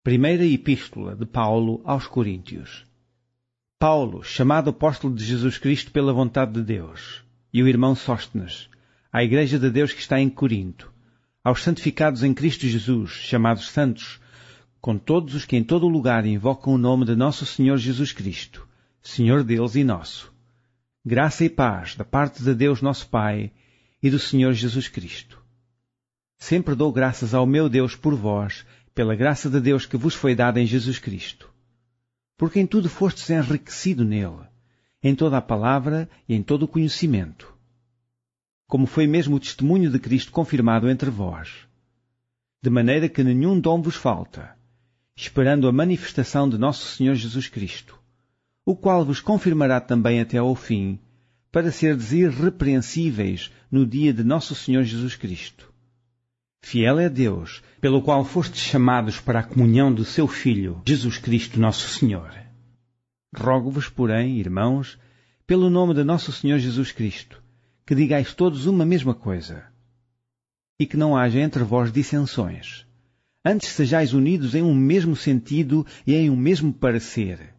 Primeira Epístola de Paulo aos Coríntios. Paulo, chamado apóstolo de Jesus Cristo pela vontade de Deus, e o irmão Sóstenes, à Igreja de Deus que está em Corinto, aos santificados em Cristo Jesus, chamados santos, com todos os que em todo o lugar invocam o nome de nosso Senhor Jesus Cristo, Senhor deles e nosso. Graça e paz da parte de Deus nosso Pai e do Senhor Jesus Cristo. Sempre dou graças ao meu Deus por vós, pela graça de Deus que vos foi dada em Jesus Cristo. Porque em tudo fostes enriquecido nele, em toda a palavra e em todo o conhecimento. Como foi mesmo o testemunho de Cristo confirmado entre vós. De maneira que nenhum dom vos falta, esperando a manifestação de nosso Senhor Jesus Cristo, o qual vos confirmará também até ao fim, para serdes irrepreensíveis no dia de nosso Senhor Jesus Cristo. Fiel é Deus, pelo qual fostes chamados para a comunhão do seu Filho, Jesus Cristo nosso Senhor. Rogo-vos, porém, irmãos, pelo nome de nosso Senhor Jesus Cristo, que digais todos uma mesma coisa, e que não haja entre vós dissensões. Antes sejais unidos em um mesmo sentido e em um mesmo parecer.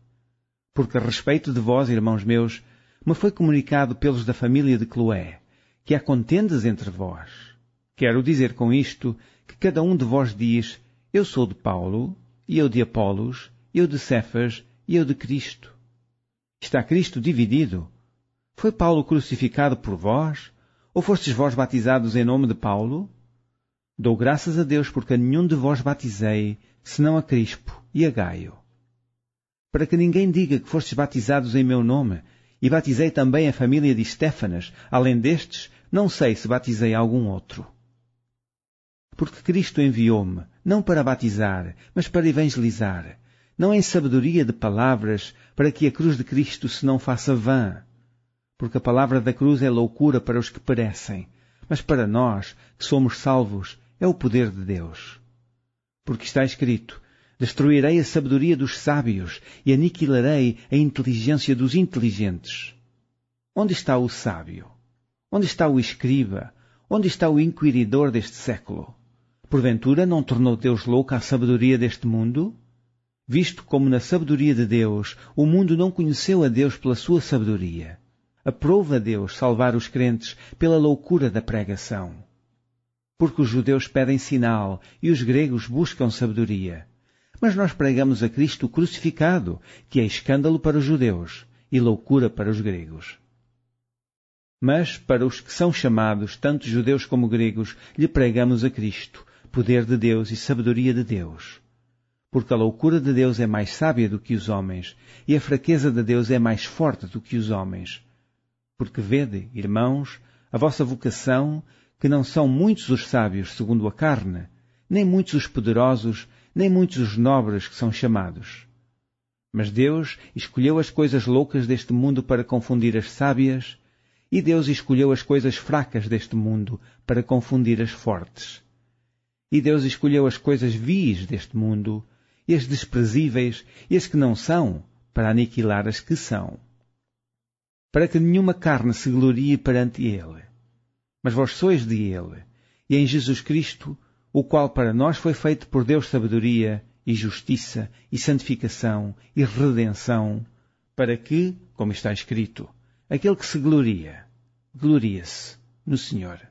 Porque a respeito de vós, irmãos meus, me foi comunicado pelos da família de Cloé, que há contendas entre vós. Quero dizer com isto que cada um de vós diz, eu sou de Paulo, e eu de Apolos, eu de Cefas, e eu de Cristo. Está Cristo dividido? Foi Paulo crucificado por vós? Ou fostes vós batizados em nome de Paulo? Dou graças a Deus porque a nenhum de vós batizei, senão a Crispo e a Gaio. Para que ninguém diga que fostes batizados em meu nome, e batizei também a família de Estéfanas, além destes, não sei se batizei algum outro. Porque Cristo enviou-me, não para batizar, mas para evangelizar, não em sabedoria de palavras, para que a cruz de Cristo se não faça vã. Porque a palavra da cruz é loucura para os que perecem, mas para nós, que somos salvos, é o poder de Deus. Porque está escrito, destruirei a sabedoria dos sábios e aniquilarei a inteligência dos inteligentes. Onde está o sábio? Onde está o escriba? Onde está o inquiridor deste século? Porventura não tornou Deus louca a sabedoria deste mundo? Visto como na sabedoria de Deus o mundo não conheceu a Deus pela sua sabedoria. Aprova Deus salvar os crentes pela loucura da pregação. Porque os judeus pedem sinal e os gregos buscam sabedoria. Mas nós pregamos a Cristo crucificado, que é escândalo para os judeus e loucura para os gregos. Mas para os que são chamados, tanto judeus como gregos, lhe pregamos a Cristo, poder de Deus e sabedoria de Deus. Porque a loucura de Deus é mais sábia do que os homens, e a fraqueza de Deus é mais forte do que os homens. Porque vede, irmãos, a vossa vocação, que não são muitos os sábios segundo a carne, nem muitos os poderosos, nem muitos os nobres que são chamados. Mas Deus escolheu as coisas loucas deste mundo para confundir as sábias, e Deus escolheu as coisas fracas deste mundo para confundir as fortes. E Deus escolheu as coisas vis deste mundo, e as desprezíveis, e as que não são, para aniquilar as que são. Para que nenhuma carne se glorie perante Ele. Mas vós sois de Ele, e em Jesus Cristo, o qual para nós foi feito por Deus sabedoria, e justiça, e santificação, e redenção, para que, como está escrito, aquele que se gloria, gloria-se no Senhor.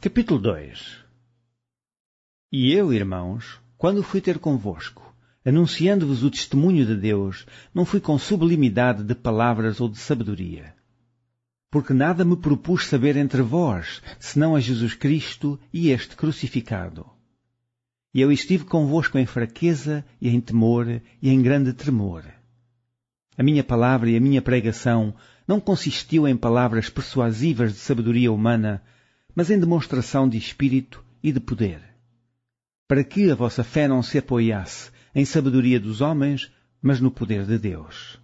Capítulo 2. E eu, irmãos, quando fui ter convosco, anunciando-vos o testemunho de Deus, não fui com sublimidade de palavras ou de sabedoria. Porque nada me propus saber entre vós, senão a Jesus Cristo e este crucificado. E eu estive convosco em fraqueza e em temor e em grande tremor. A minha palavra e a minha pregação não consistiu em palavras persuasivas de sabedoria humana, mas em demonstração de espírito e de poder, para que a vossa fé não se apoiasse em sabedoria dos homens, mas no poder de Deus.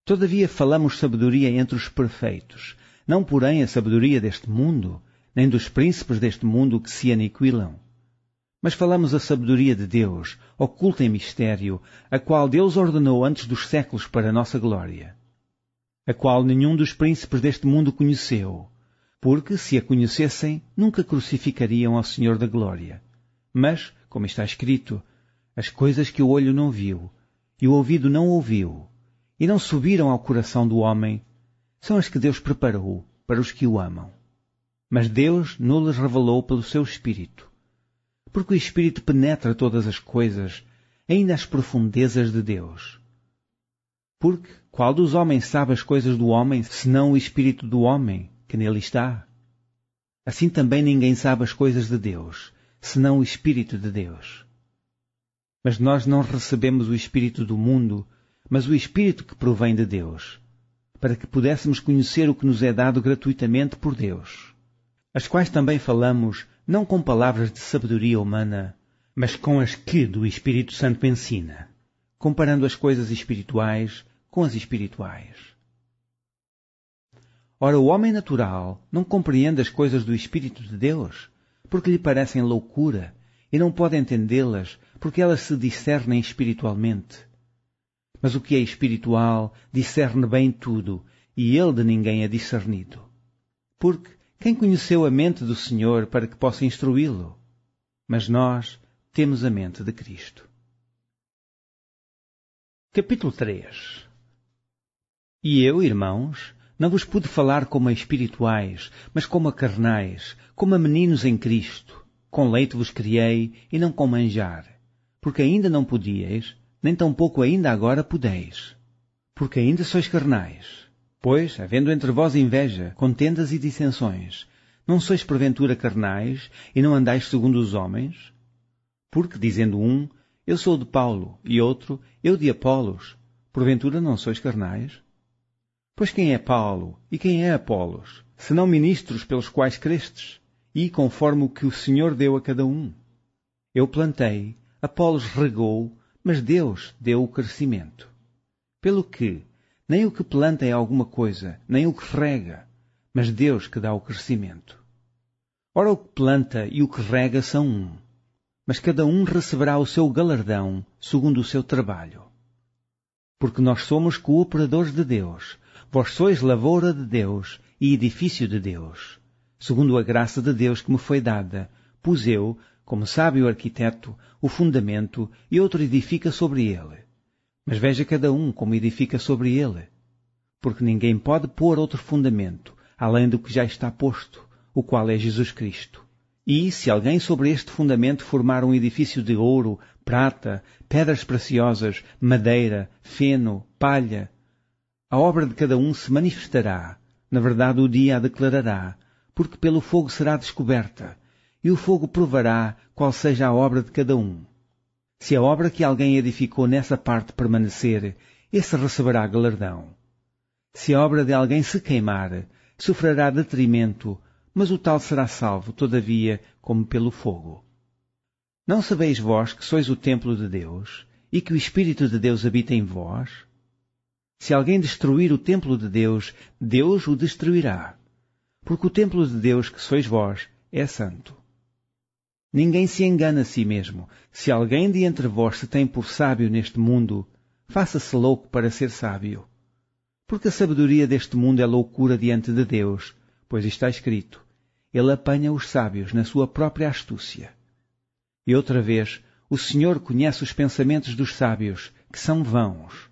Todavia falamos sabedoria entre os perfeitos, não porém a sabedoria deste mundo, nem dos príncipes deste mundo que se aniquilam. Mas falamos a sabedoria de Deus, oculta em mistério, a qual Deus ordenou antes dos séculos para a nossa glória, a qual nenhum dos príncipes deste mundo conheceu, porque, se a conhecessem, nunca crucificariam ao Senhor da glória. Mas, como está escrito, as coisas que o olho não viu, e o ouvido não ouviu, e não subiram ao coração do homem, são as que Deus preparou para os que o amam. Mas Deus não-lhes revelou pelo seu Espírito, porque o Espírito penetra todas as coisas, ainda as profundezas de Deus. Porque qual dos homens sabe as coisas do homem, senão o Espírito do homem que nele está? Assim também ninguém sabe as coisas de Deus, senão o Espírito de Deus. Mas nós não recebemos o Espírito do mundo, mas o Espírito que provém de Deus, para que pudéssemos conhecer o que nos é dado gratuitamente por Deus, as quais também falamos, não com palavras de sabedoria humana, mas com as que do Espírito Santo ensina, comparando as coisas espirituais com as espirituais. Ora, o homem natural não compreende as coisas do Espírito de Deus, porque lhe parecem loucura, e não pode entendê-las, porque elas se discernem espiritualmente. Mas o que é espiritual discerne bem tudo, e ele de ninguém é discernido. Porque quem conheceu a mente do Senhor para que possa instruí-lo? Mas nós temos a mente de Cristo. Capítulo 3. E eu, irmãos, não vos pude falar como a espirituais, mas como a carnais, como a meninos em Cristo. Com leite vos criei, e não com manjar, porque ainda não podíeis, nem tampouco ainda agora podeis, porque ainda sois carnais. Pois, havendo entre vós inveja, contendas e dissensões, não sois porventura carnais, e não andais segundo os homens? Porque, dizendo um, eu sou de Paulo, e outro, eu de Apolos, porventura não sois carnais? Pois quem é Paulo, e quem é Apolos, senão ministros pelos quais crestes, e conforme o que o Senhor deu a cada um? Eu plantei, Apolos regou, mas Deus deu o crescimento. Pelo que, nem o que planta é alguma coisa, nem o que rega, mas Deus que dá o crescimento. Ora, o que planta e o que rega são um, mas cada um receberá o seu galardão segundo o seu trabalho. Porque nós somos cooperadores de Deus, vós sois lavoura de Deus e edifício de Deus. Segundo a graça de Deus que me foi dada, pus eu, como sábio arquiteto, o fundamento, e outro edifica sobre ele. Mas veja cada um como edifica sobre ele. Porque ninguém pode pôr outro fundamento, além do que já está posto, o qual é Jesus Cristo. E, se alguém sobre este fundamento formar um edifício de ouro, prata, pedras preciosas, madeira, feno, palha, a obra de cada um se manifestará, na verdade o dia a declarará, porque pelo fogo será descoberta, e o fogo provará qual seja a obra de cada um. Se a obra que alguém edificou nessa parte permanecer, esse receberá galardão. Se a obra de alguém se queimar, sofrerá detrimento, mas o tal será salvo, todavia, como pelo fogo. Não sabeis vós que sois o templo de Deus, e que o Espírito de Deus habita em vós? Se alguém destruir o templo de Deus, Deus o destruirá, porque o templo de Deus que sois vós é santo. Ninguém se engana a si mesmo. Se alguém de entre vós se tem por sábio neste mundo, faça-se louco para ser sábio. Porque a sabedoria deste mundo é loucura diante de Deus, pois está escrito, ele apanha os sábios na sua própria astúcia. E outra vez, o Senhor conhece os pensamentos dos sábios, que são vãos.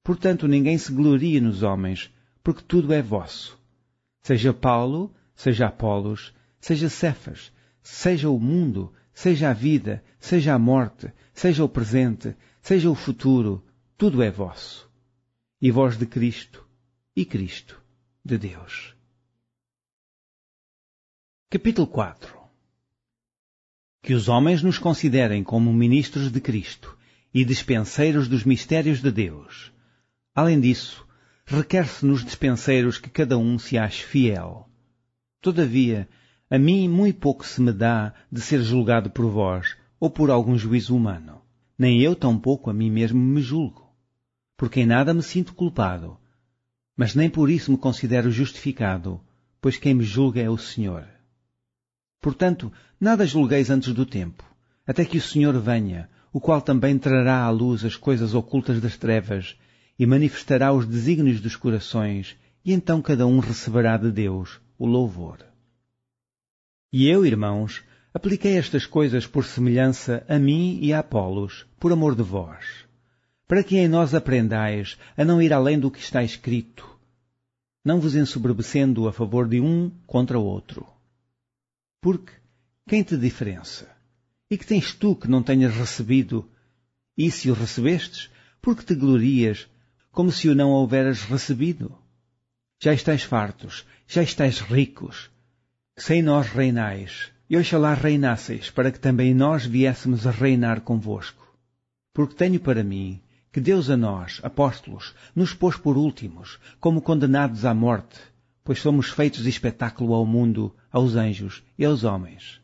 Portanto, ninguém se glorie nos homens, porque tudo é vosso. Seja Paulo, seja Apolos, seja Cefas, seja o mundo, seja a vida, seja a morte, seja o presente, seja o futuro, tudo é vosso. E vós de Cristo, e Cristo de Deus. Capítulo 4. Que os homens nos considerem como ministros de Cristo e dispenseiros dos mistérios de Deus. Além disso, requer-se nos dispenseiros que cada um se ache fiel. Todavia, a mim muito pouco se me dá de ser julgado por vós ou por algum juízo humano. Nem eu tampouco a mim mesmo me julgo, porque em nada me sinto culpado, mas nem por isso me considero justificado, pois quem me julga é o Senhor. Portanto, nada julgueis antes do tempo, até que o Senhor venha, o qual também trará à luz as coisas ocultas das trevas e manifestará os desígnios dos corações, e então cada um receberá de Deus o louvor. E eu, irmãos, Apliquei estas coisas por semelhança a mim e a Apolos, por amor de vós, para que em nós aprendais a não ir além do que está escrito, não vos ensoberbecendo a favor de um contra o outro. Porque quem te diferença? E que tens tu que não tenhas recebido? E se o recebestes, por que te glorias, como se o não houveras recebido? Já estáis fartos, já estáis ricos, sem nós reinais, e oxalá reinasseis, para que também nós viéssemos a reinar convosco. Porque tenho para mim que Deus a nós, apóstolos, nos pôs por últimos, como condenados à morte, pois somos feitos de espetáculo ao mundo, aos anjos e aos homens.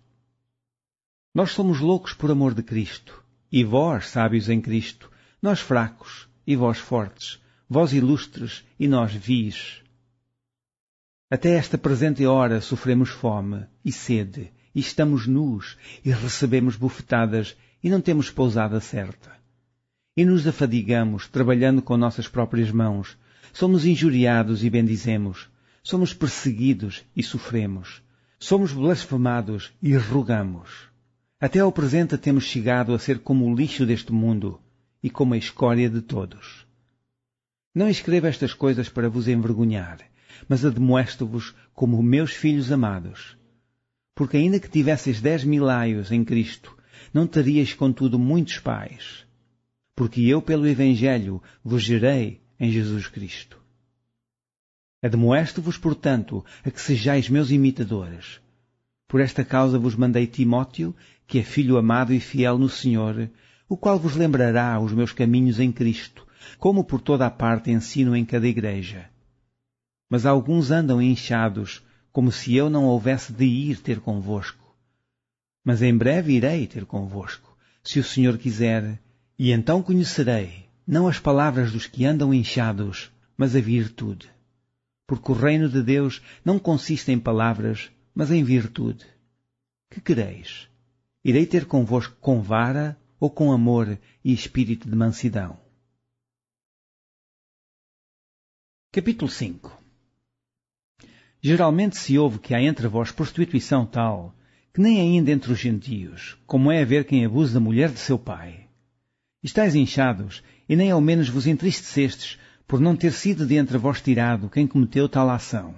Nós somos loucos por amor de Cristo, e vós, sábios em Cristo, nós fracos, e vós fortes, vós ilustres, e nós vis. Até esta presente hora sofremos fome e sede, e estamos nus, e recebemos bofetadas, e não temos pousada certa. E nos afadigamos, trabalhando com nossas próprias mãos. Somos injuriados e bendizemos. Somos perseguidos e sofremos. Somos blasfemados e rogamos. Até ao presente temos chegado a ser como o lixo deste mundo e como a escória de todos. Não escrevo estas coisas para vos envergonhar, mas admoesto-vos como meus filhos amados. Porque ainda que tivesseis 10.000 aios em Cristo, não teríeis contudo muitos pais. Porque eu pelo Evangelho vos gerei em Jesus Cristo. Admoesto-vos, portanto, a que sejais meus imitadores. Por esta causa vos mandei Timóteo, que é filho amado e fiel no Senhor, o qual vos lembrará os meus caminhos em Cristo, como por toda a parte ensino em cada igreja. Mas alguns andam inchados, como se eu não houvesse de ir ter convosco. Mas em breve irei ter convosco, se o Senhor quiser, e então conhecerei, não as palavras dos que andam inchados, mas a virtude. Porque o reino de Deus não consiste em palavras, mas em virtude. Que quereis? Irei ter convosco com vara ou com amor e espírito de mansidão? Capítulo 5. Geralmente se ouve que há entre vós prostituição tal, que nem ainda entre os gentios, como é haver quem abuse da mulher de seu pai. Estais inchados, e nem ao menos vos entristecestes por não ter sido de entre vós tirado quem cometeu tal ação.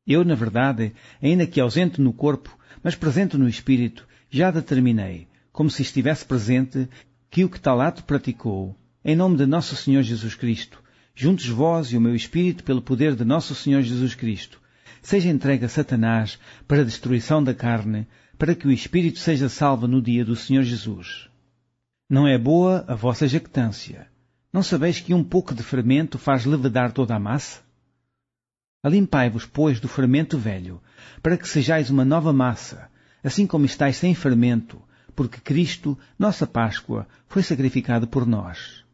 Eu, na verdade, ainda que ausente no corpo, mas presente no espírito, já determinei, como se estivesse presente, que o que tal ato praticou, em nome de nosso Senhor Jesus Cristo, juntos vós e o meu espírito pelo poder de nosso Senhor Jesus Cristo, seja entregue a Satanás para a destruição da carne, para que o espírito seja salvo no dia do Senhor Jesus. Não é boa a vossa jactância. Não sabeis que um pouco de fermento faz levedar toda a massa? Alimpai-vos, pois, do fermento velho, para que sejais uma nova massa, assim como estáis sem fermento, porque Cristo, nossa Páscoa, foi sacrificado por nós.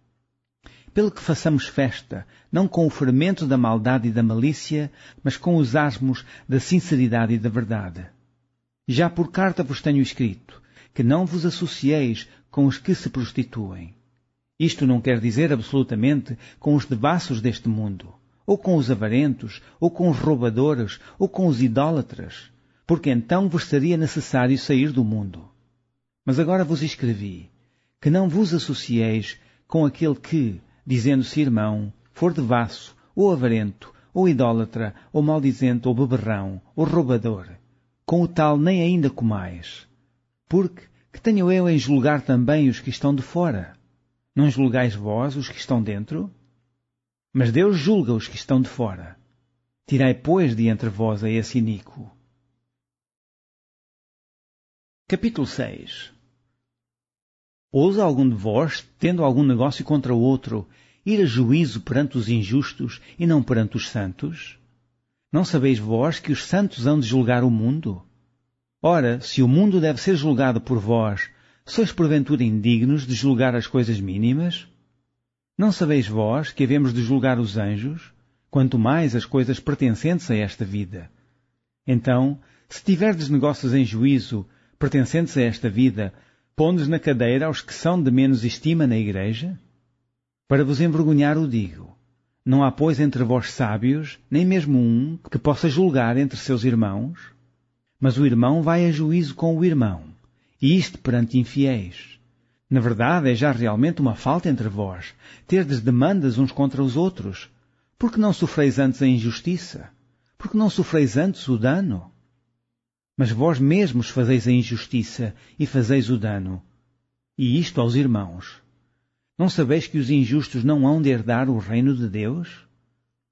Pelo que façamos festa, não com o fermento da maldade e da malícia, mas com os asmos da sinceridade e da verdade. Já por carta vos tenho escrito, que não vos associeis com os que se prostituem. Isto não quer dizer absolutamente com os devassos deste mundo, ou com os avarentos, ou com os roubadores, ou com os idólatras, porque então vos seria necessário sair do mundo. Mas agora vos escrevi, que não vos associeis com aquele que, dizendo-se irmão, for devasso, ou avarento, ou idólatra, ou maldizente, ou beberrão, ou roubador. Com o tal nem ainda comais. Porque, que tenho eu em julgar também os que estão de fora? Não julgais vós os que estão dentro? Mas Deus julga os que estão de fora. Tirai, pois, de entre vós a esse iníquo. Capítulo 6. Ousa algum de vós, tendo algum negócio contra o outro, ir a juízo perante os injustos e não perante os santos? Não sabeis vós que os santos hão de julgar o mundo? Ora, se o mundo deve ser julgado por vós, sois porventura indignos de julgar as coisas mínimas? Não sabeis vós que havemos de julgar os anjos, quanto mais as coisas pertencentes a esta vida? Então, se tiverdes negócios em juízo, pertencentes a esta vida, pondes na cadeira aos que são de menos estima na igreja? Para vos envergonhar o digo. Não há, pois, entre vós sábios, nem mesmo um que possa julgar entre seus irmãos? Mas o irmão vai a juízo com o irmão, e isto perante infiéis. Na verdade, é já realmente uma falta entre vós, terdes demandas uns contra os outros. Porque não sofreis antes a injustiça? Porque não sofreis antes o dano? Mas vós mesmos fazeis a injustiça e fazeis o dano. E isto aos irmãos. Não sabeis que os injustos não hão de herdar o reino de Deus?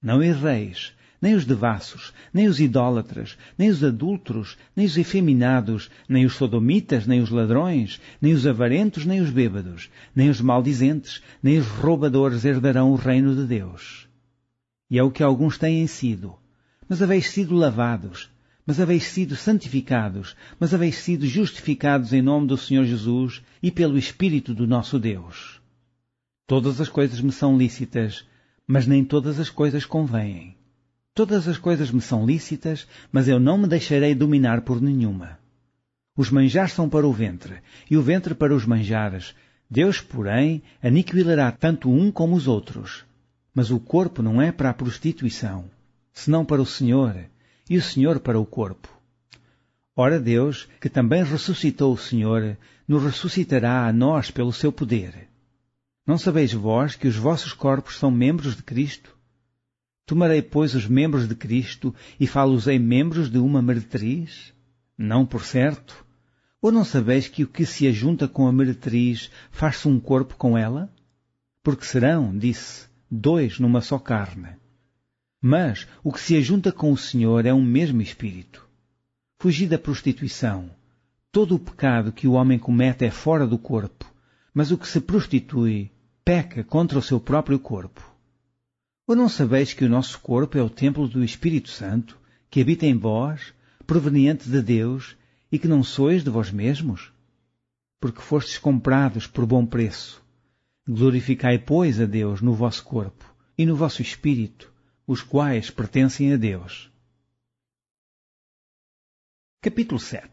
Não erreis, nem os devassos, nem os idólatras, nem os adúlteros, nem os efeminados, nem os sodomitas, nem os ladrões, nem os avarentos, nem os bêbados, nem os maldizentes, nem os roubadores herdarão o reino de Deus. E é o que alguns têm sido. Mas haveis sido lavados, mas haveis sido santificados, mas haveis sido justificados em nome do Senhor Jesus e pelo Espírito do nosso Deus. Todas as coisas me são lícitas, mas nem todas as coisas convêm. Todas as coisas me são lícitas, mas eu não me deixarei dominar por nenhuma. Os manjares são para o ventre, e o ventre para os manjares. Deus, porém, aniquilará tanto um como os outros. Mas o corpo não é para a prostituição, senão para o Senhor, e o Senhor para o corpo. Ora Deus, que também ressuscitou o Senhor, nos ressuscitará a nós pelo seu poder. Não sabeis vós que os vossos corpos são membros de Cristo? Tomarei, pois, os membros de Cristo e fá-los-ei membros de uma meretriz? Não, por certo. Ou não sabeis que o que se ajunta com a meretriz faz-se um corpo com ela? Porque serão, disse, 2 numa só carne. Mas o que se ajunta com o Senhor é um mesmo espírito. Fugi da prostituição. Todo o pecado que o homem comete é fora do corpo, mas o que se prostitui peca contra o seu próprio corpo. Ou não sabeis que o nosso corpo é o templo do Espírito Santo, que habita em vós, proveniente de Deus, e que não sois de vós mesmos? Porque fostes comprados por bom preço. Glorificai, pois, a Deus no vosso corpo e no vosso espírito, os quais pertencem a Deus. Capítulo 7.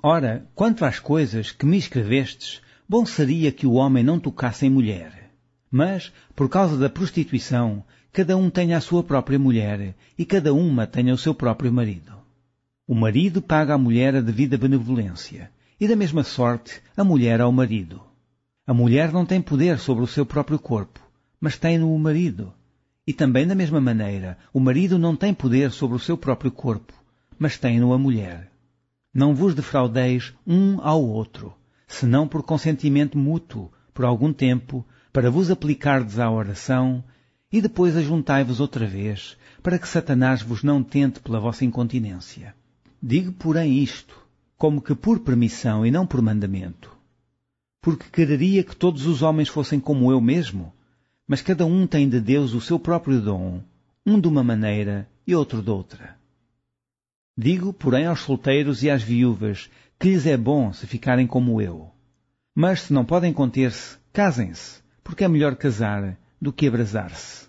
Ora, quanto às coisas que me escrevestes, bom seria que o homem não tocasse em mulher. Mas, por causa da prostituição, cada um tenha a sua própria mulher, e cada uma tenha o seu próprio marido. O marido paga à mulher a devida benevolência, e da mesma sorte a mulher ao marido. A mulher não tem poder sobre o seu próprio corpo, mas tem-no o marido. E também da mesma maneira, o marido não tem poder sobre o seu próprio corpo, mas tem-no a mulher. Não vos defraudeis um ao outro, senão por consentimento mútuo, por algum tempo, para vos aplicardes à oração, e depois ajuntai-vos outra vez, para que Satanás vos não tente pela vossa incontinência. Digo, porém, isto, como que por permissão e não por mandamento. Porque quereria que todos os homens fossem como eu mesmo, mas cada um tem de Deus o seu próprio dom, um de uma maneira e outro de outra. Digo, porém, aos solteiros e às viúvas, que lhes é bom se ficarem como eu. Mas se não podem conter-se, casem-se, porque é melhor casar do que abrasar-se.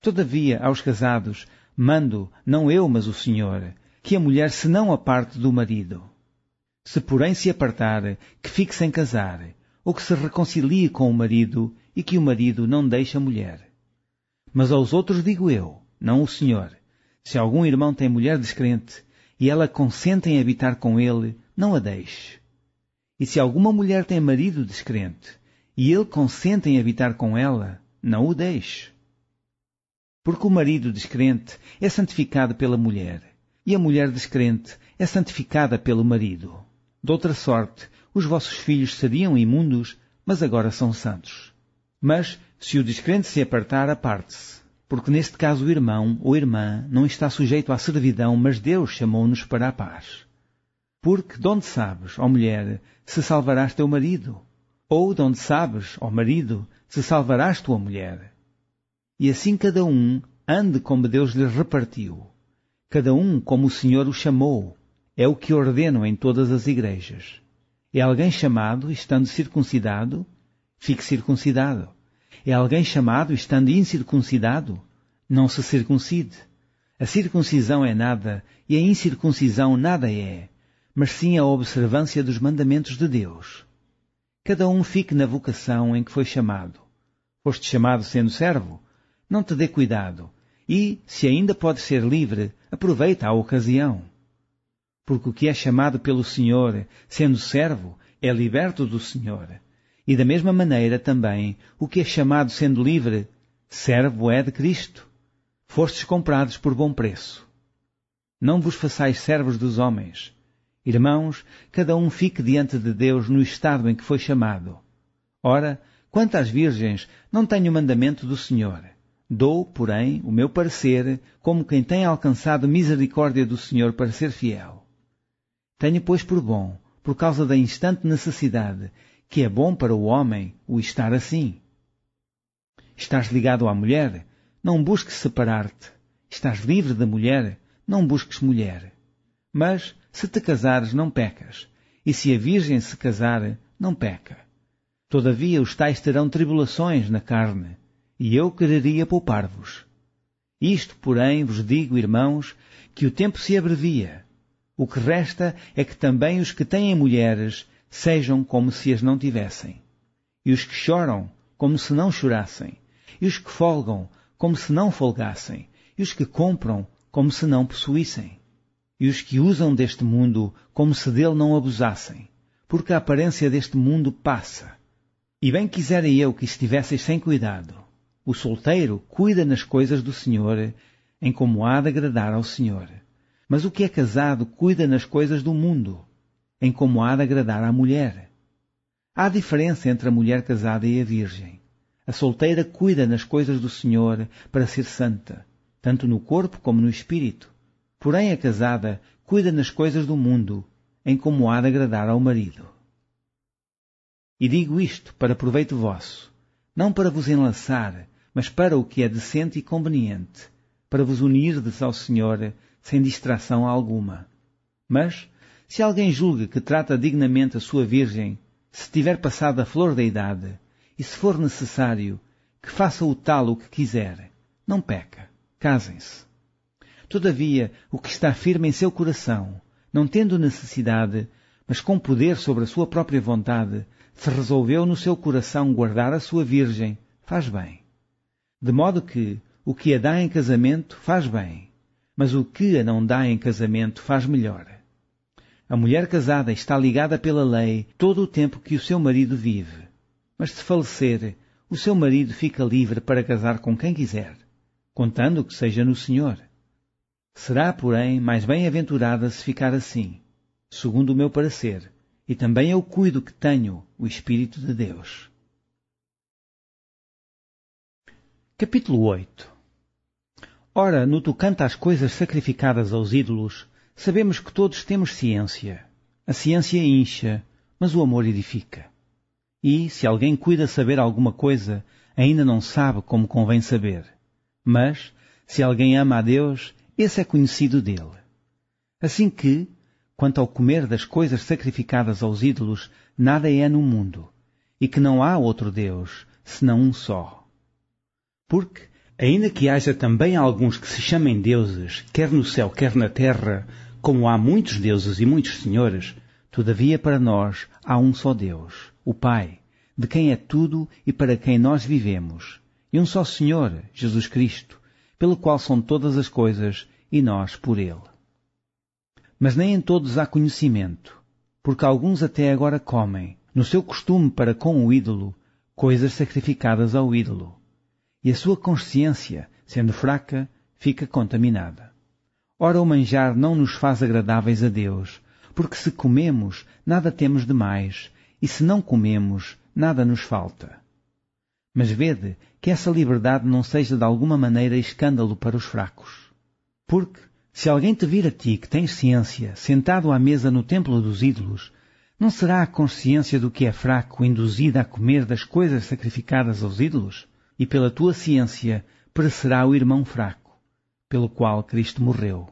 Todavia, aos casados, mando, não eu, mas o Senhor, que a mulher se não aparte do marido. Se porém se apartar, que fique sem casar, ou que se reconcilie com o marido, e que o marido não deixe a mulher. Mas aos outros digo eu, não o Senhor, se algum irmão tem mulher descrente, e ela consente em habitar com ele, não a deixe. E se alguma mulher tem marido descrente, e ele consente em habitar com ela, não o deixe. Porque o marido descrente é santificado pela mulher, e a mulher descrente é santificada pelo marido. De outra sorte, os vossos filhos seriam imundos, mas agora são santos. Mas, se o descrente se apartar, aparte-se, porque neste caso o irmão ou irmã não está sujeito à servidão, mas Deus chamou-nos para a paz. Porque, de onde sabes, ó mulher, se salvarás teu marido? Ou, de onde sabes, ó marido, se salvarás tua mulher? E assim cada um ande como Deus lhe repartiu. Cada um como o Senhor o chamou. É o que ordeno em todas as igrejas. É alguém chamado, estando circuncidado? Fique circuncidado. É alguém chamado, estando incircuncidado? Não se circuncide. A circuncisão é nada, e a incircuncisão nada é, mas sim a observância dos mandamentos de Deus. Cada um fique na vocação em que foi chamado. Foste chamado sendo servo? Não te dê cuidado. E, se ainda podes ser livre, aproveita a ocasião. Porque o que é chamado pelo Senhor, sendo servo, é liberto do Senhor. E da mesma maneira também, o que é chamado sendo livre, servo é de Cristo. Fostes comprados por bom preço. Não vos façais servos dos homens. Irmãos, cada um fique diante de Deus no estado em que foi chamado. Ora, quanto às virgens, não tenho mandamento do Senhor. Dou, porém, o meu parecer, como quem tem alcançado misericórdia do Senhor para ser fiel. Tenho, pois, por bom, por causa da instante necessidade, que é bom para o homem o estar assim. Estás ligado à mulher? Não busques separar-te. Estás livre da mulher? Não busques mulher. Mas, se te casares, não pecas. E se a virgem se casar, não peca. Todavia os tais terão tribulações na carne, e eu quereria poupar-vos. Isto, porém, vos digo, irmãos, que o tempo se abrevia. O que resta é que também os que têm mulheres sejam como se as não tivessem. E os que choram, como se não chorassem. E os que folgam, como se não folgassem. E os que compram, como se não possuíssem. E os que usam deste mundo, como se dele não abusassem. Porque a aparência deste mundo passa. E bem quisera eu que estivesseis sem cuidado. O solteiro cuida nas coisas do Senhor, em como há de agradar ao Senhor. Mas o que é casado cuida nas coisas do mundo, em como há de agradar à mulher. Há diferença entre a mulher casada e a virgem. A solteira cuida nas coisas do Senhor para ser santa, tanto no corpo como no espírito. Porém a casada cuida nas coisas do mundo, em como há de agradar ao marido. E digo isto para proveito vosso, não para vos enlaçar, mas para o que é decente e conveniente, para vos unirdes ao Senhor sem distração alguma. Mas, se alguém julga que trata dignamente a sua virgem, se tiver passado a flor da idade, e se for necessário, que faça o tal o que quiser, não peca, casem-se. Todavia, o que está firme em seu coração, não tendo necessidade, mas com poder sobre a sua própria vontade, se resolveu no seu coração guardar a sua virgem, faz bem. De modo que, o que a dá em casamento faz bem, mas o que a não dá em casamento faz melhor. A mulher casada está ligada pela lei todo o tempo que o seu marido vive. Mas se falecer, o seu marido fica livre para casar com quem quiser, contando que seja no Senhor. Será, porém, mais bem-aventurada se ficar assim, segundo o meu parecer, e também eu cuido que tenho o Espírito de Deus. Capítulo 8. Ora, no tocante às coisas sacrificadas aos ídolos, sabemos que todos temos ciência. A ciência incha, mas o amor edifica. E, se alguém cuida saber alguma coisa, ainda não sabe como convém saber. Mas, se alguém ama a Deus, esse é conhecido dele. Assim que, quanto ao comer das coisas sacrificadas aos ídolos, nada é no mundo, e que não há outro Deus, senão um só. Porque, ainda que haja também alguns que se chamem deuses, quer no céu, quer na terra, como há muitos deuses e muitos senhores, todavia para nós há um só Deus, o Pai, de quem é tudo e para quem nós vivemos, e um só Senhor, Jesus Cristo, pelo qual são todas as coisas e nós por Ele. Mas nem em todos há conhecimento, porque alguns até agora comem, no seu costume para com o ídolo, coisas sacrificadas ao ídolo. E a sua consciência, sendo fraca, fica contaminada. Ora, o manjar não nos faz agradáveis a Deus, porque se comemos, nada temos de mais, e se não comemos, nada nos falta. Mas vede que essa liberdade não seja de alguma maneira escândalo para os fracos. Porque, se alguém te vir a ti que tens ciência, sentado à mesa no templo dos ídolos, não será a consciência do que é fraco induzida a comer das coisas sacrificadas aos ídolos? E pela tua ciência perecerá o irmão fraco, pelo qual Cristo morreu.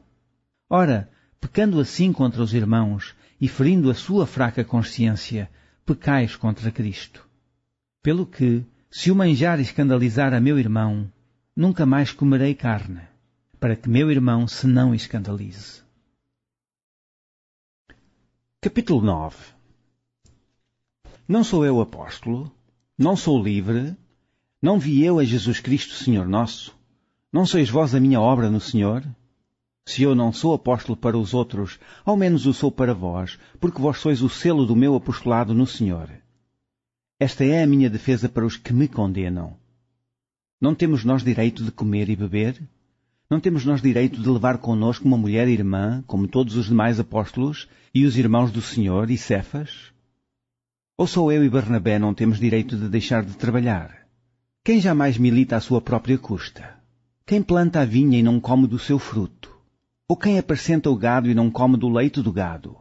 Ora, pecando assim contra os irmãos e ferindo a sua fraca consciência, pecais contra Cristo. Pelo que, se o manjar escandalizar a meu irmão, nunca mais comerei carne, para que meu irmão se não escandalize. Capítulo 9. Não sou eu apóstolo? Não sou livre? Não vi eu a Jesus Cristo, Senhor nosso? Não sois vós a minha obra no Senhor? Se eu não sou apóstolo para os outros, ao menos o sou para vós, porque vós sois o selo do meu apostolado no Senhor. Esta é a minha defesa para os que me condenam. Não temos nós direito de comer e beber? Não temos nós direito de levar connosco uma mulher irmã, como todos os demais apóstolos, e os irmãos do Senhor e Cefas? Ou só eu e Barnabé não temos direito de deixar de trabalhar? Quem jamais milita à sua própria custa? Quem planta a vinha e não come do seu fruto? Ou quem apacenta o gado e não come do leite do gado?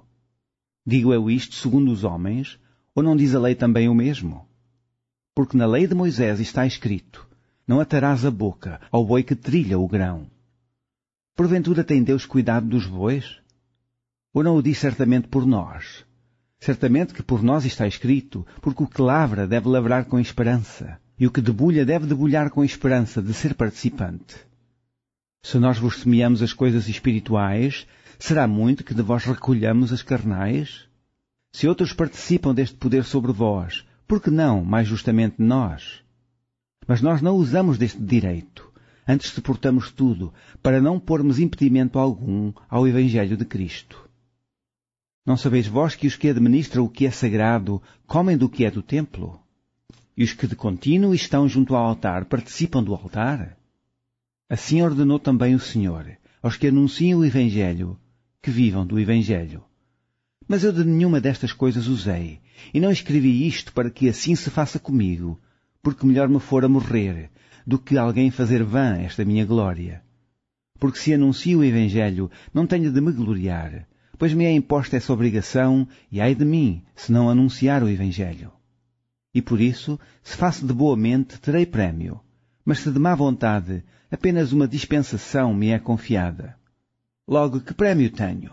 Digo eu isto segundo os homens, ou não diz a lei também o mesmo? Porque na lei de Moisés está escrito: não atarás a boca ao boi que trilha o grão. Porventura tem Deus cuidado dos bois? Ou não o diz certamente por nós? Certamente que por nós está escrito, porque o que lavra deve lavrar com esperança, e o que debulha deve debulhar com esperança de ser participante. Se nós vos semeamos as coisas espirituais, será muito que de vós recolhamos as carnais? Se outros participam deste poder sobre vós, por que não, mais justamente, nós? Mas nós não usamos deste direito, antes suportamos tudo, para não pormos impedimento algum ao Evangelho de Cristo. Não sabeis vós que os que administram o que é sagrado comem do que é do templo? E os que de contínuo estão junto ao altar participam do altar? Assim ordenou também o Senhor, aos que anunciam o Evangelho, que vivam do Evangelho. Mas eu de nenhuma destas coisas usei, e não escrevi isto para que assim se faça comigo, porque melhor me fora morrer, do que alguém fazer vã esta minha glória. Porque se anuncio o Evangelho, não tenho de me gloriar, pois me é imposta essa obrigação, e ai de mim, se não anunciar o Evangelho. E por isso, se faço de boa mente, terei prémio, mas se de má vontade, apenas uma dispensação me é confiada. Logo, que prémio tenho?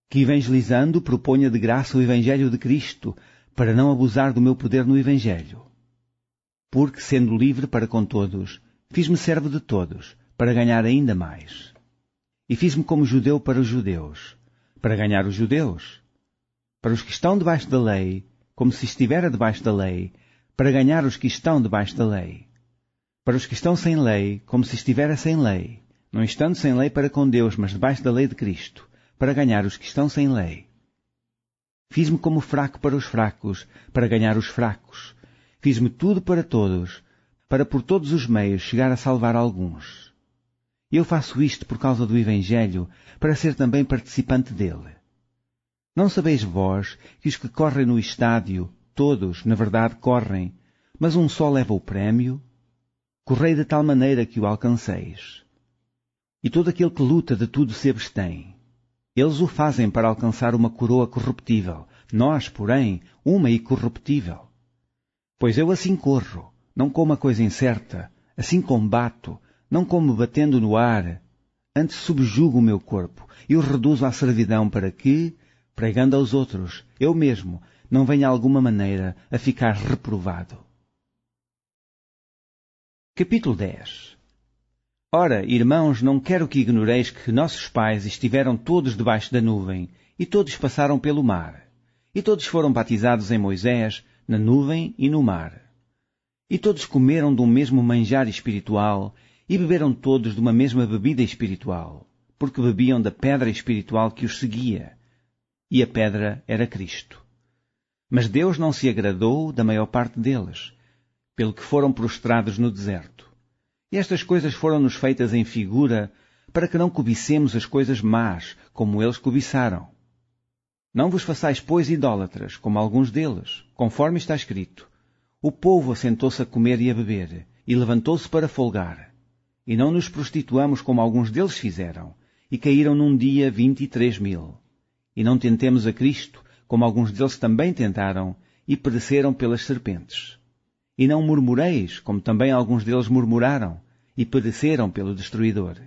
Que evangelizando proponha de graça o Evangelho de Cristo, para não abusar do meu poder no Evangelho. Porque, sendo livre para com todos, fiz-me servo de todos, para ganhar ainda mais. E fiz-me como judeu para os judeus, para ganhar os judeus. Para os que estão debaixo da lei, como se estivera debaixo da lei, para ganhar os que estão debaixo da lei. Para os que estão sem lei, como se estivera sem lei, não estando sem lei para com Deus, mas debaixo da lei de Cristo, para ganhar os que estão sem lei. Fiz-me como fraco para os fracos, para ganhar os fracos. Fiz-me tudo para todos, para por todos os meios chegar a salvar alguns. E eu faço isto por causa do Evangelho, para ser também participante dele. Não sabeis vós que os que correm no estádio, todos, na verdade, correm, mas um só leva o prémio? Correi de tal maneira que o alcanceis. E todo aquele que luta de tudo se abstém. Eles o fazem para alcançar uma coroa corruptível, nós, porém, uma incorruptível. Pois eu assim corro, não como a coisa incerta, assim combato, não como batendo no ar, antes subjugo o meu corpo e o reduzo à servidão para que, pregando aos outros, eu mesmo, não venha de alguma maneira a ficar reprovado. Capítulo 10. Ora, irmãos, não quero que ignoreis que nossos pais estiveram todos debaixo da nuvem, e todos passaram pelo mar, e todos foram batizados em Moisés, na nuvem e no mar. E todos comeram de um mesmo manjar espiritual, e beberam todos de uma mesma bebida espiritual, porque bebiam da pedra espiritual que os seguia, e a pedra era Cristo. Mas Deus não se agradou da maior parte deles, pelo que foram prostrados no deserto. E estas coisas foram-nos feitas em figura, para que não cobicemos as coisas más, como eles cobiçaram. Não vos façais, pois, idólatras, como alguns deles, conforme está escrito. O povo assentou-se a comer e a beber, e levantou-se para folgar. E não nos prostituamos como alguns deles fizeram, e caíram num dia 23.000. E não tentemos a Cristo, como alguns deles também tentaram, e pereceram pelas serpentes. E não murmureis, como também alguns deles murmuraram, e pereceram pelo destruidor.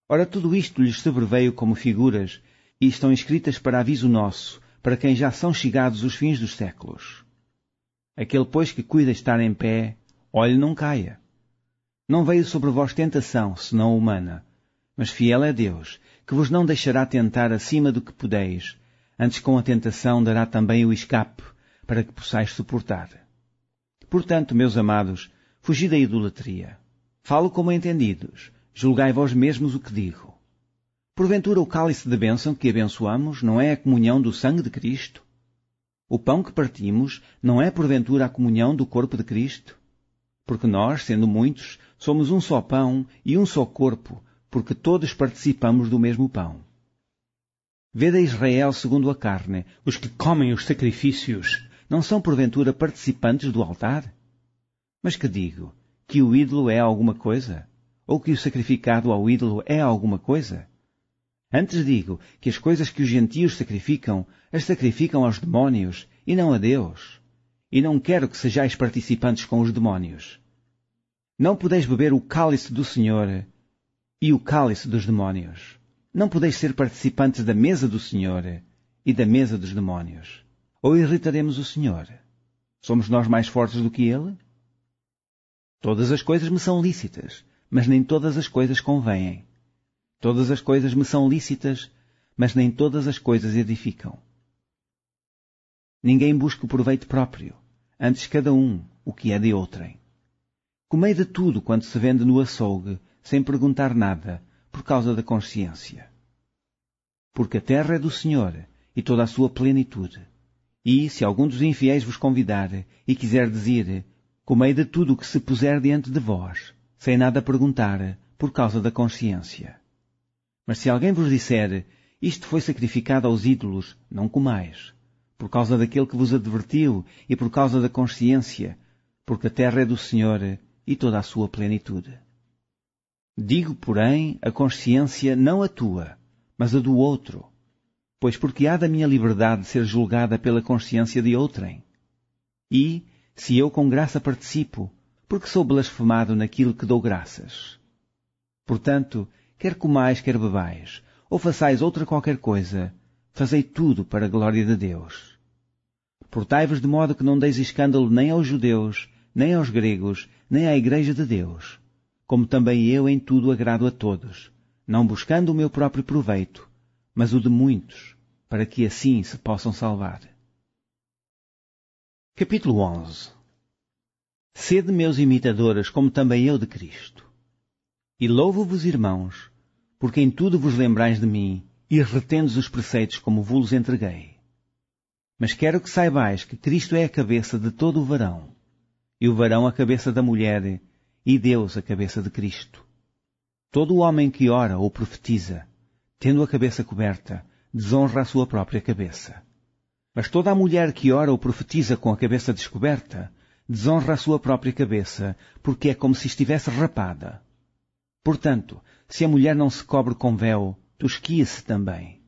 Ora, tudo isto lhes sobreveio como figuras, e estão escritas para aviso nosso, para quem já são chegados os fins dos séculos. Aquele, pois, que cuida estar em pé, olhe não caia. Não veio sobre vós tentação, senão humana, mas fiel é Deus, que vos não deixará tentar acima do que podeis, antes com a tentação dará também o escape, para que possais suportar. Portanto, meus amados, fugi da idolatria. Falo como entendidos, julgai vós mesmos o que digo. Porventura o cálice de bênção que abençoamos não é a comunhão do sangue de Cristo? O pão que partimos não é porventura a comunhão do corpo de Cristo? Porque nós, sendo muitos, somos um só pão e um só corpo, porque todos participamos do mesmo pão. Vede a Israel segundo a carne, os que comem os sacrifícios, não são porventura participantes do altar? Mas que digo? Que o ídolo é alguma coisa? Ou que o sacrificado ao ídolo é alguma coisa? Antes digo que as coisas que os gentios sacrificam, as sacrificam aos demónios, e não a Deus. E não quero que sejais participantes com os demónios. Não podeis beber o cálice do Senhor e o cálice dos demónios. Não podeis ser participantes da mesa do Senhor e da mesa dos demónios. Ou irritaremos o Senhor? Somos nós mais fortes do que Ele? Todas as coisas me são lícitas, mas nem todas as coisas convêm. Todas as coisas me são lícitas, mas nem todas as coisas edificam. Ninguém busca o proveito próprio, antes cada um o que é de outrem. Comei de tudo quanto se vende no açougue, sem perguntar nada, por causa da consciência. Porque a terra é do Senhor, e toda a sua plenitude. E, se algum dos infiéis vos convidar, e quiser dizer, comei de tudo o que se puser diante de vós, sem nada perguntar, por causa da consciência. Mas se alguém vos disser, isto foi sacrificado aos ídolos, não comais, por causa daquele que vos advertiu e por causa da consciência, porque a terra é do Senhor e toda a sua plenitude. Digo, porém, a consciência não a tua, mas a do outro, pois porque há da minha liberdade ser julgada pela consciência de outrem. E, se eu com graça participo, porque sou blasfemado naquilo que dou graças. Portanto, quer comais, quer bebais, ou façais outra qualquer coisa, fazei tudo para a glória de Deus. Portai-vos de modo que não deis escândalo nem aos judeus, nem aos gregos, nem à Igreja de Deus, como também eu em tudo agrado a todos, não buscando o meu próprio proveito, mas o de muitos, para que assim se possam salvar. Capítulo 11. Sede meus imitadores, como também eu de Cristo. E louvo-vos, irmãos, porque em tudo vos lembrais de mim, e retendes os preceitos como vos entreguei. Mas quero que saibais que Cristo é a cabeça de todo o varão, e o varão a cabeça da mulher, e Deus a cabeça de Cristo. Todo o homem que ora ou profetiza, tendo a cabeça coberta, desonra a sua própria cabeça. Mas toda a mulher que ora ou profetiza com a cabeça descoberta, desonra a sua própria cabeça, porque é como se estivesse rapada. Portanto, se a mulher não se cobre com véu, tosquia-se também.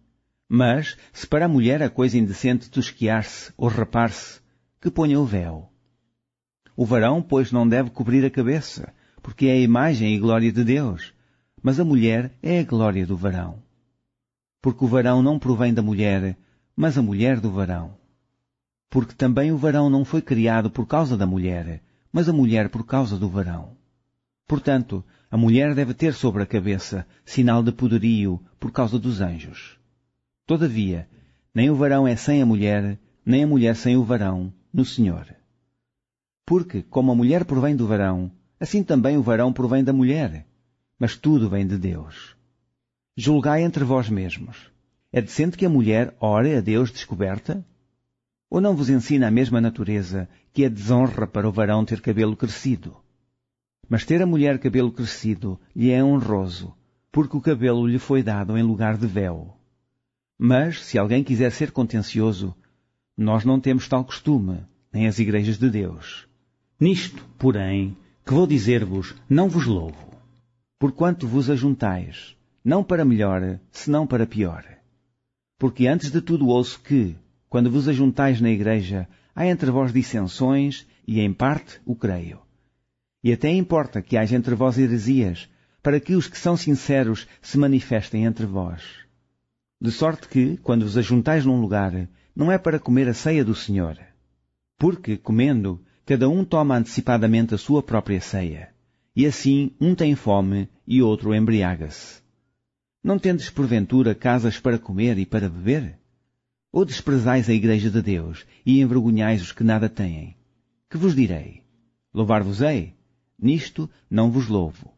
Mas, se para a mulher a coisa indecente tosquiar-se ou rapar-se, que ponha o véu. O varão, pois, não deve cobrir a cabeça, porque é a imagem e glória de Deus, mas a mulher é a glória do varão. Porque o varão não provém da mulher, mas a mulher do varão. Porque também o varão não foi criado por causa da mulher, mas a mulher por causa do varão. Portanto, a mulher deve ter sobre a cabeça sinal de poderio por causa dos anjos. Todavia, nem o varão é sem a mulher, nem a mulher sem o varão, no Senhor. Porque, como a mulher provém do varão, assim também o varão provém da mulher, mas tudo vem de Deus. Julgai entre vós mesmos. É decente que a mulher ore a Deus descoberta? Ou não vos ensina a mesma natureza que é desonra para o varão ter cabelo crescido? Mas ter a mulher cabelo crescido lhe é honroso, porque o cabelo lhe foi dado em lugar de véu. Mas, se alguém quiser ser contencioso, nós não temos tal costume, nem as igrejas de Deus. Nisto, porém, que vou dizer-vos, não vos louvo, porquanto vos ajuntais, não para melhor, senão para pior. Porque antes de tudo ouço que, quando vos ajuntais na igreja, há entre vós dissensões, e em parte o creio. E até importa que haja entre vós heresias, para que os que são sinceros se manifestem entre vós. De sorte que, quando vos ajuntais num lugar, não é para comer a ceia do Senhor. Porque, comendo, cada um toma antecipadamente a sua própria ceia, e assim um tem fome e outro embriaga-se. Não tendes porventura casas para comer e para beber? Ou desprezais a igreja de Deus e envergonhais os que nada têm? Que vos direi? Louvar-vos-ei? Nisto não vos louvo.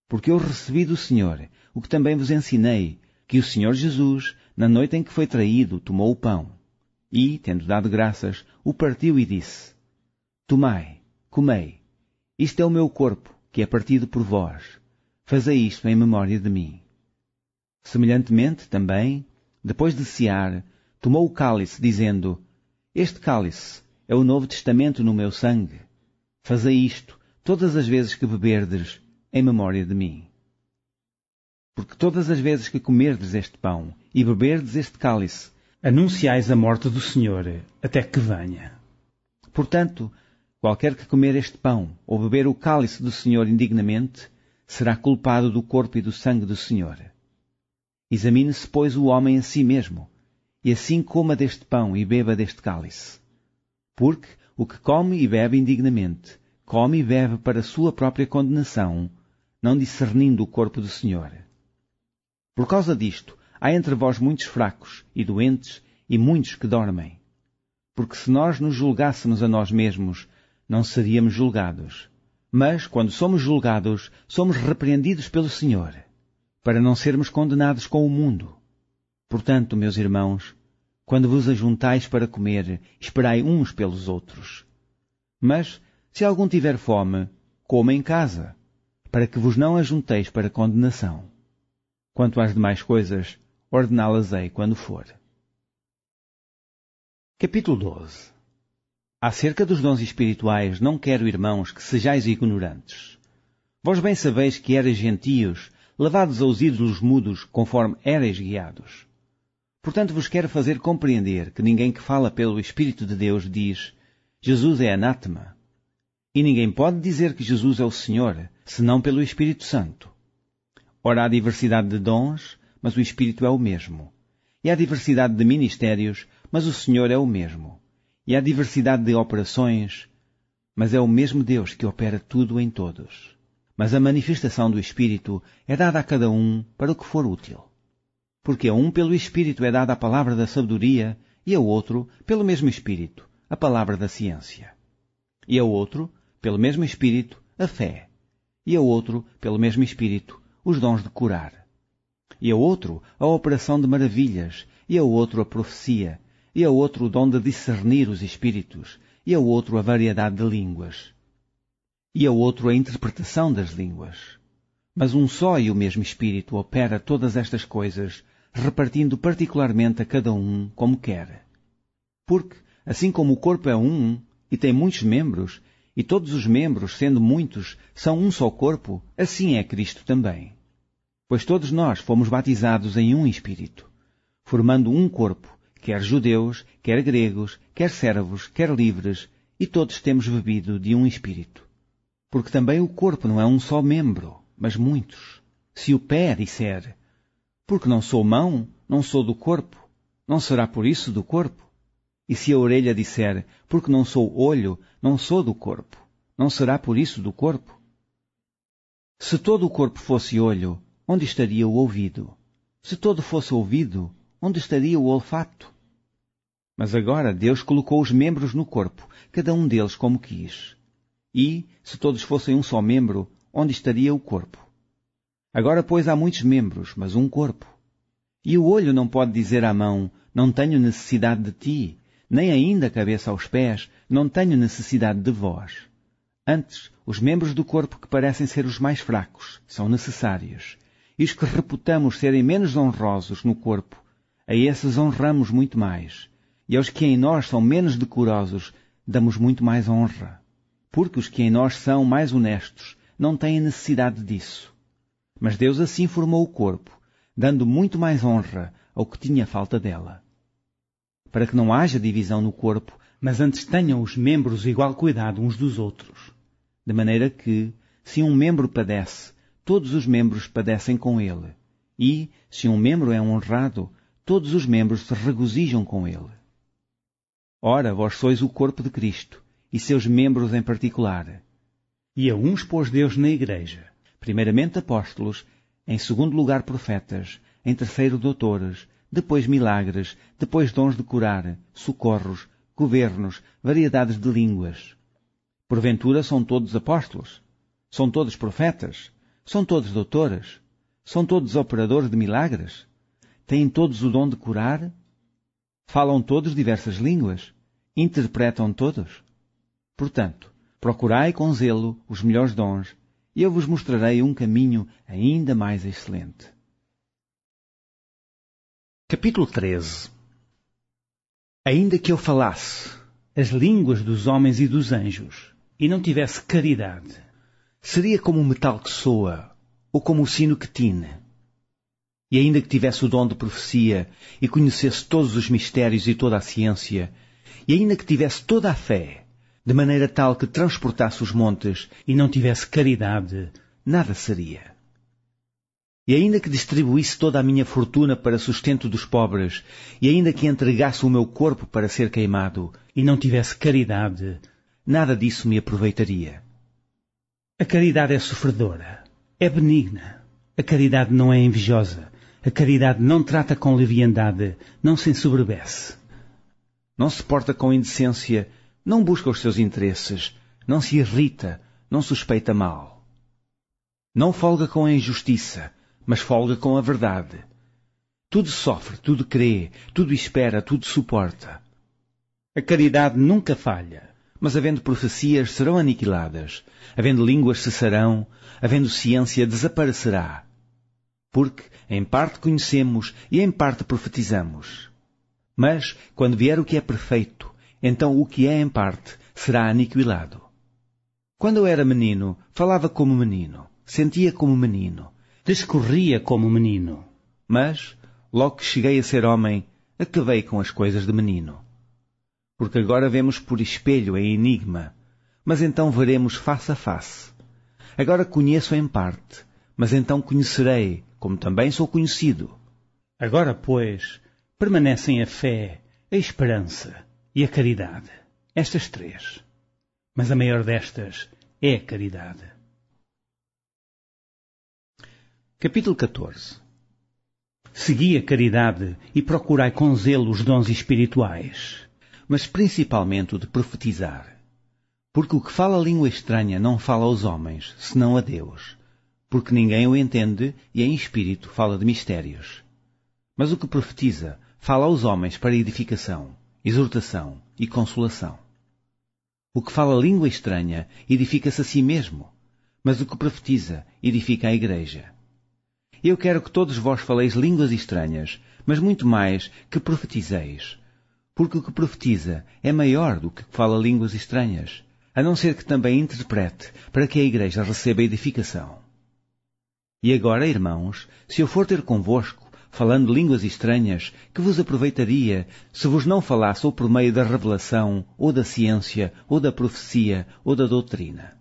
Porque eu recebi do Senhor o que também vos ensinei, que o Senhor Jesus, na noite em que foi traído, tomou o pão e, tendo dado graças, o partiu e disse: Tomai, comei, isto é o meu corpo, que é partido por vós. Fazei isto em memória de mim. Semelhantemente, também, depois de cear, tomou o cálice, dizendo: Este cálice é o novo testamento no meu sangue. Fazei isto todas as vezes que beberdes, em memória de mim. Porque todas as vezes que comerdes este pão e beberdes este cálice, anunciais a morte do Senhor, até que venha. Portanto, qualquer que comer este pão ou beber o cálice do Senhor indignamente, será culpado do corpo e do sangue do Senhor. Examine-se, pois, o homem a si mesmo, e assim coma deste pão e beba deste cálice. Porque o que come e bebe indignamente, come e bebe para a sua própria condenação, não discernindo o corpo do Senhor. Por causa disto, há entre vós muitos fracos e doentes e muitos que dormem. Porque se nós nos julgássemos a nós mesmos, não seríamos julgados. Mas, quando somos julgados, somos repreendidos pelo Senhor, para não sermos condenados com o mundo. Portanto, meus irmãos, quando vos ajuntais para comer, esperai uns pelos outros. Mas, se algum tiver fome, coma em casa, para que vos não ajunteis para condenação. Quanto às demais coisas, ordená-las-ei quando for. Capítulo 12. Acerca dos dons espirituais, não quero, irmãos, que sejais ignorantes. Vós bem sabeis que erais gentios, levados aos ídolos mudos, conforme erais guiados. Portanto vos quero fazer compreender que ninguém que fala pelo Espírito de Deus diz: Jesus é anátema. E ninguém pode dizer que Jesus é o Senhor, senão pelo Espírito Santo. Ora, há diversidade de dons, mas o Espírito é o mesmo. E há diversidade de ministérios, mas o Senhor é o mesmo. E há diversidade de operações, mas é o mesmo Deus que opera tudo em todos. Mas a manifestação do Espírito é dada a cada um para o que for útil. Porque a um pelo Espírito é dada a palavra da sabedoria, e a outro, pelo mesmo Espírito, a palavra da ciência. E a outro, pelo mesmo Espírito, a fé. E a outro, pelo mesmo Espírito, os dons de curar. E a outro, a operação de maravilhas, e a outro, a profecia, e a outro, o dom de discernir os espíritos, e a outro, a variedade de línguas, e a outro, a interpretação das línguas. Mas um só e o mesmo Espírito opera todas estas coisas, repartindo particularmente a cada um como quer. Porque, assim como o corpo é um, e tem muitos membros, e todos os membros, sendo muitos, são um só corpo, assim é Cristo também. Pois todos nós fomos batizados em um Espírito, formando um corpo, quer judeus, quer gregos, quer servos, quer livres, e todos temos bebido de um Espírito. Porque também o corpo não é um só membro, mas muitos. Se o pé disser: porque não sou mão, não sou do corpo, não será por isso do corpo? E se a orelha disser: porque não sou olho, não sou do corpo, não será por isso do corpo? Se todo o corpo fosse olho, onde estaria o ouvido? Se todo fosse ouvido, onde estaria o olfato? Mas agora Deus colocou os membros no corpo, cada um deles como quis. E, se todos fossem um só membro, onde estaria o corpo? Agora, pois, há muitos membros, mas um corpo. E o olho não pode dizer à mão: não tenho necessidade de ti, nem ainda a cabeça aos pés: não tenho necessidade de vós. Antes, os membros do corpo que parecem ser os mais fracos são necessários. E os que reputamos serem menos honrosos no corpo, a esses honramos muito mais. E aos que em nós são menos decorosos, damos muito mais honra. Porque os que em nós são mais honestos não têm necessidade disso. Mas Deus assim formou o corpo, dando muito mais honra ao que tinha falta dela. Para que não haja divisão no corpo, mas antes tenham os membros igual cuidado uns dos outros. De maneira que, se um membro padece, todos os membros padecem com ele. E, se um membro é honrado, todos os membros se regozijam com ele. Ora, vós sois o corpo de Cristo, e seus membros em particular. E a uns pôs Deus na igreja, primeiramente apóstolos, em segundo lugar profetas, em terceiro doutores, depois milagres, depois dons de curar, socorros, governos, variedades de línguas. Porventura são todos apóstolos? São todos profetas? São todos doutores? São todos operadores de milagres? Têm todos o dom de curar? Falam todos diversas línguas? Interpretam todos? Portanto, procurai com zelo os melhores dons, e eu vos mostrarei um caminho ainda mais excelente. Capítulo 13. Ainda que eu falasse as línguas dos homens e dos anjos, e não tivesse caridade, seria como o metal que soa, ou como o sino que tine. E ainda que tivesse o dom de profecia, e conhecesse todos os mistérios e toda a ciência, e ainda que tivesse toda a fé, de maneira tal que transportasse os montes, e não tivesse caridade, nada seria. E ainda que distribuísse toda a minha fortuna para sustento dos pobres, e ainda que entregasse o meu corpo para ser queimado, e não tivesse caridade, nada disso me aproveitaria. A caridade é sofredora, é benigna. A caridade não é invejosa. A caridade não trata com leviandade, não se ensoberbece. Não se porta com indecência, não busca os seus interesses, não se irrita, não suspeita mal. Não folga com a injustiça, mas folga com a verdade. Tudo sofre, tudo crê, tudo espera, tudo suporta. A caridade nunca falha. Mas havendo profecias serão aniquiladas, havendo línguas cessarão, havendo ciência desaparecerá. Porque em parte conhecemos e em parte profetizamos. Mas, quando vier o que é perfeito, então o que é em parte será aniquilado. Quando eu era menino, falava como menino, sentia como menino, discorria como menino. Mas, logo que cheguei a ser homem, acabei com as coisas de menino. Porque agora vemos por espelho em enigma, mas então veremos face a face. Agora conheço em parte, mas então conhecerei, como também sou conhecido. Agora, pois, permanecem a fé, a esperança e a caridade, estas três. Mas a maior destas é a caridade. Capítulo 14. Segui a caridade e procurai com zelo os dons espirituais, mas principalmente o de profetizar. Porque o que fala língua estranha não fala aos homens, senão a Deus, porque ninguém o entende e em espírito fala de mistérios. Mas o que profetiza fala aos homens para edificação, exortação e consolação. O que fala língua estranha edifica-se a si mesmo, mas o que profetiza edifica a igreja. Eu quero que todos vós faleis línguas estranhas, mas muito mais que profetizeis, porque o que profetiza é maior do que fala línguas estranhas, a não ser que também interprete para que a igreja receba edificação. E agora, irmãos, se eu for ter convosco, falando línguas estranhas, que vos aproveitaria se vos não falasse ou por meio da revelação, ou da ciência, ou da profecia, ou da doutrina?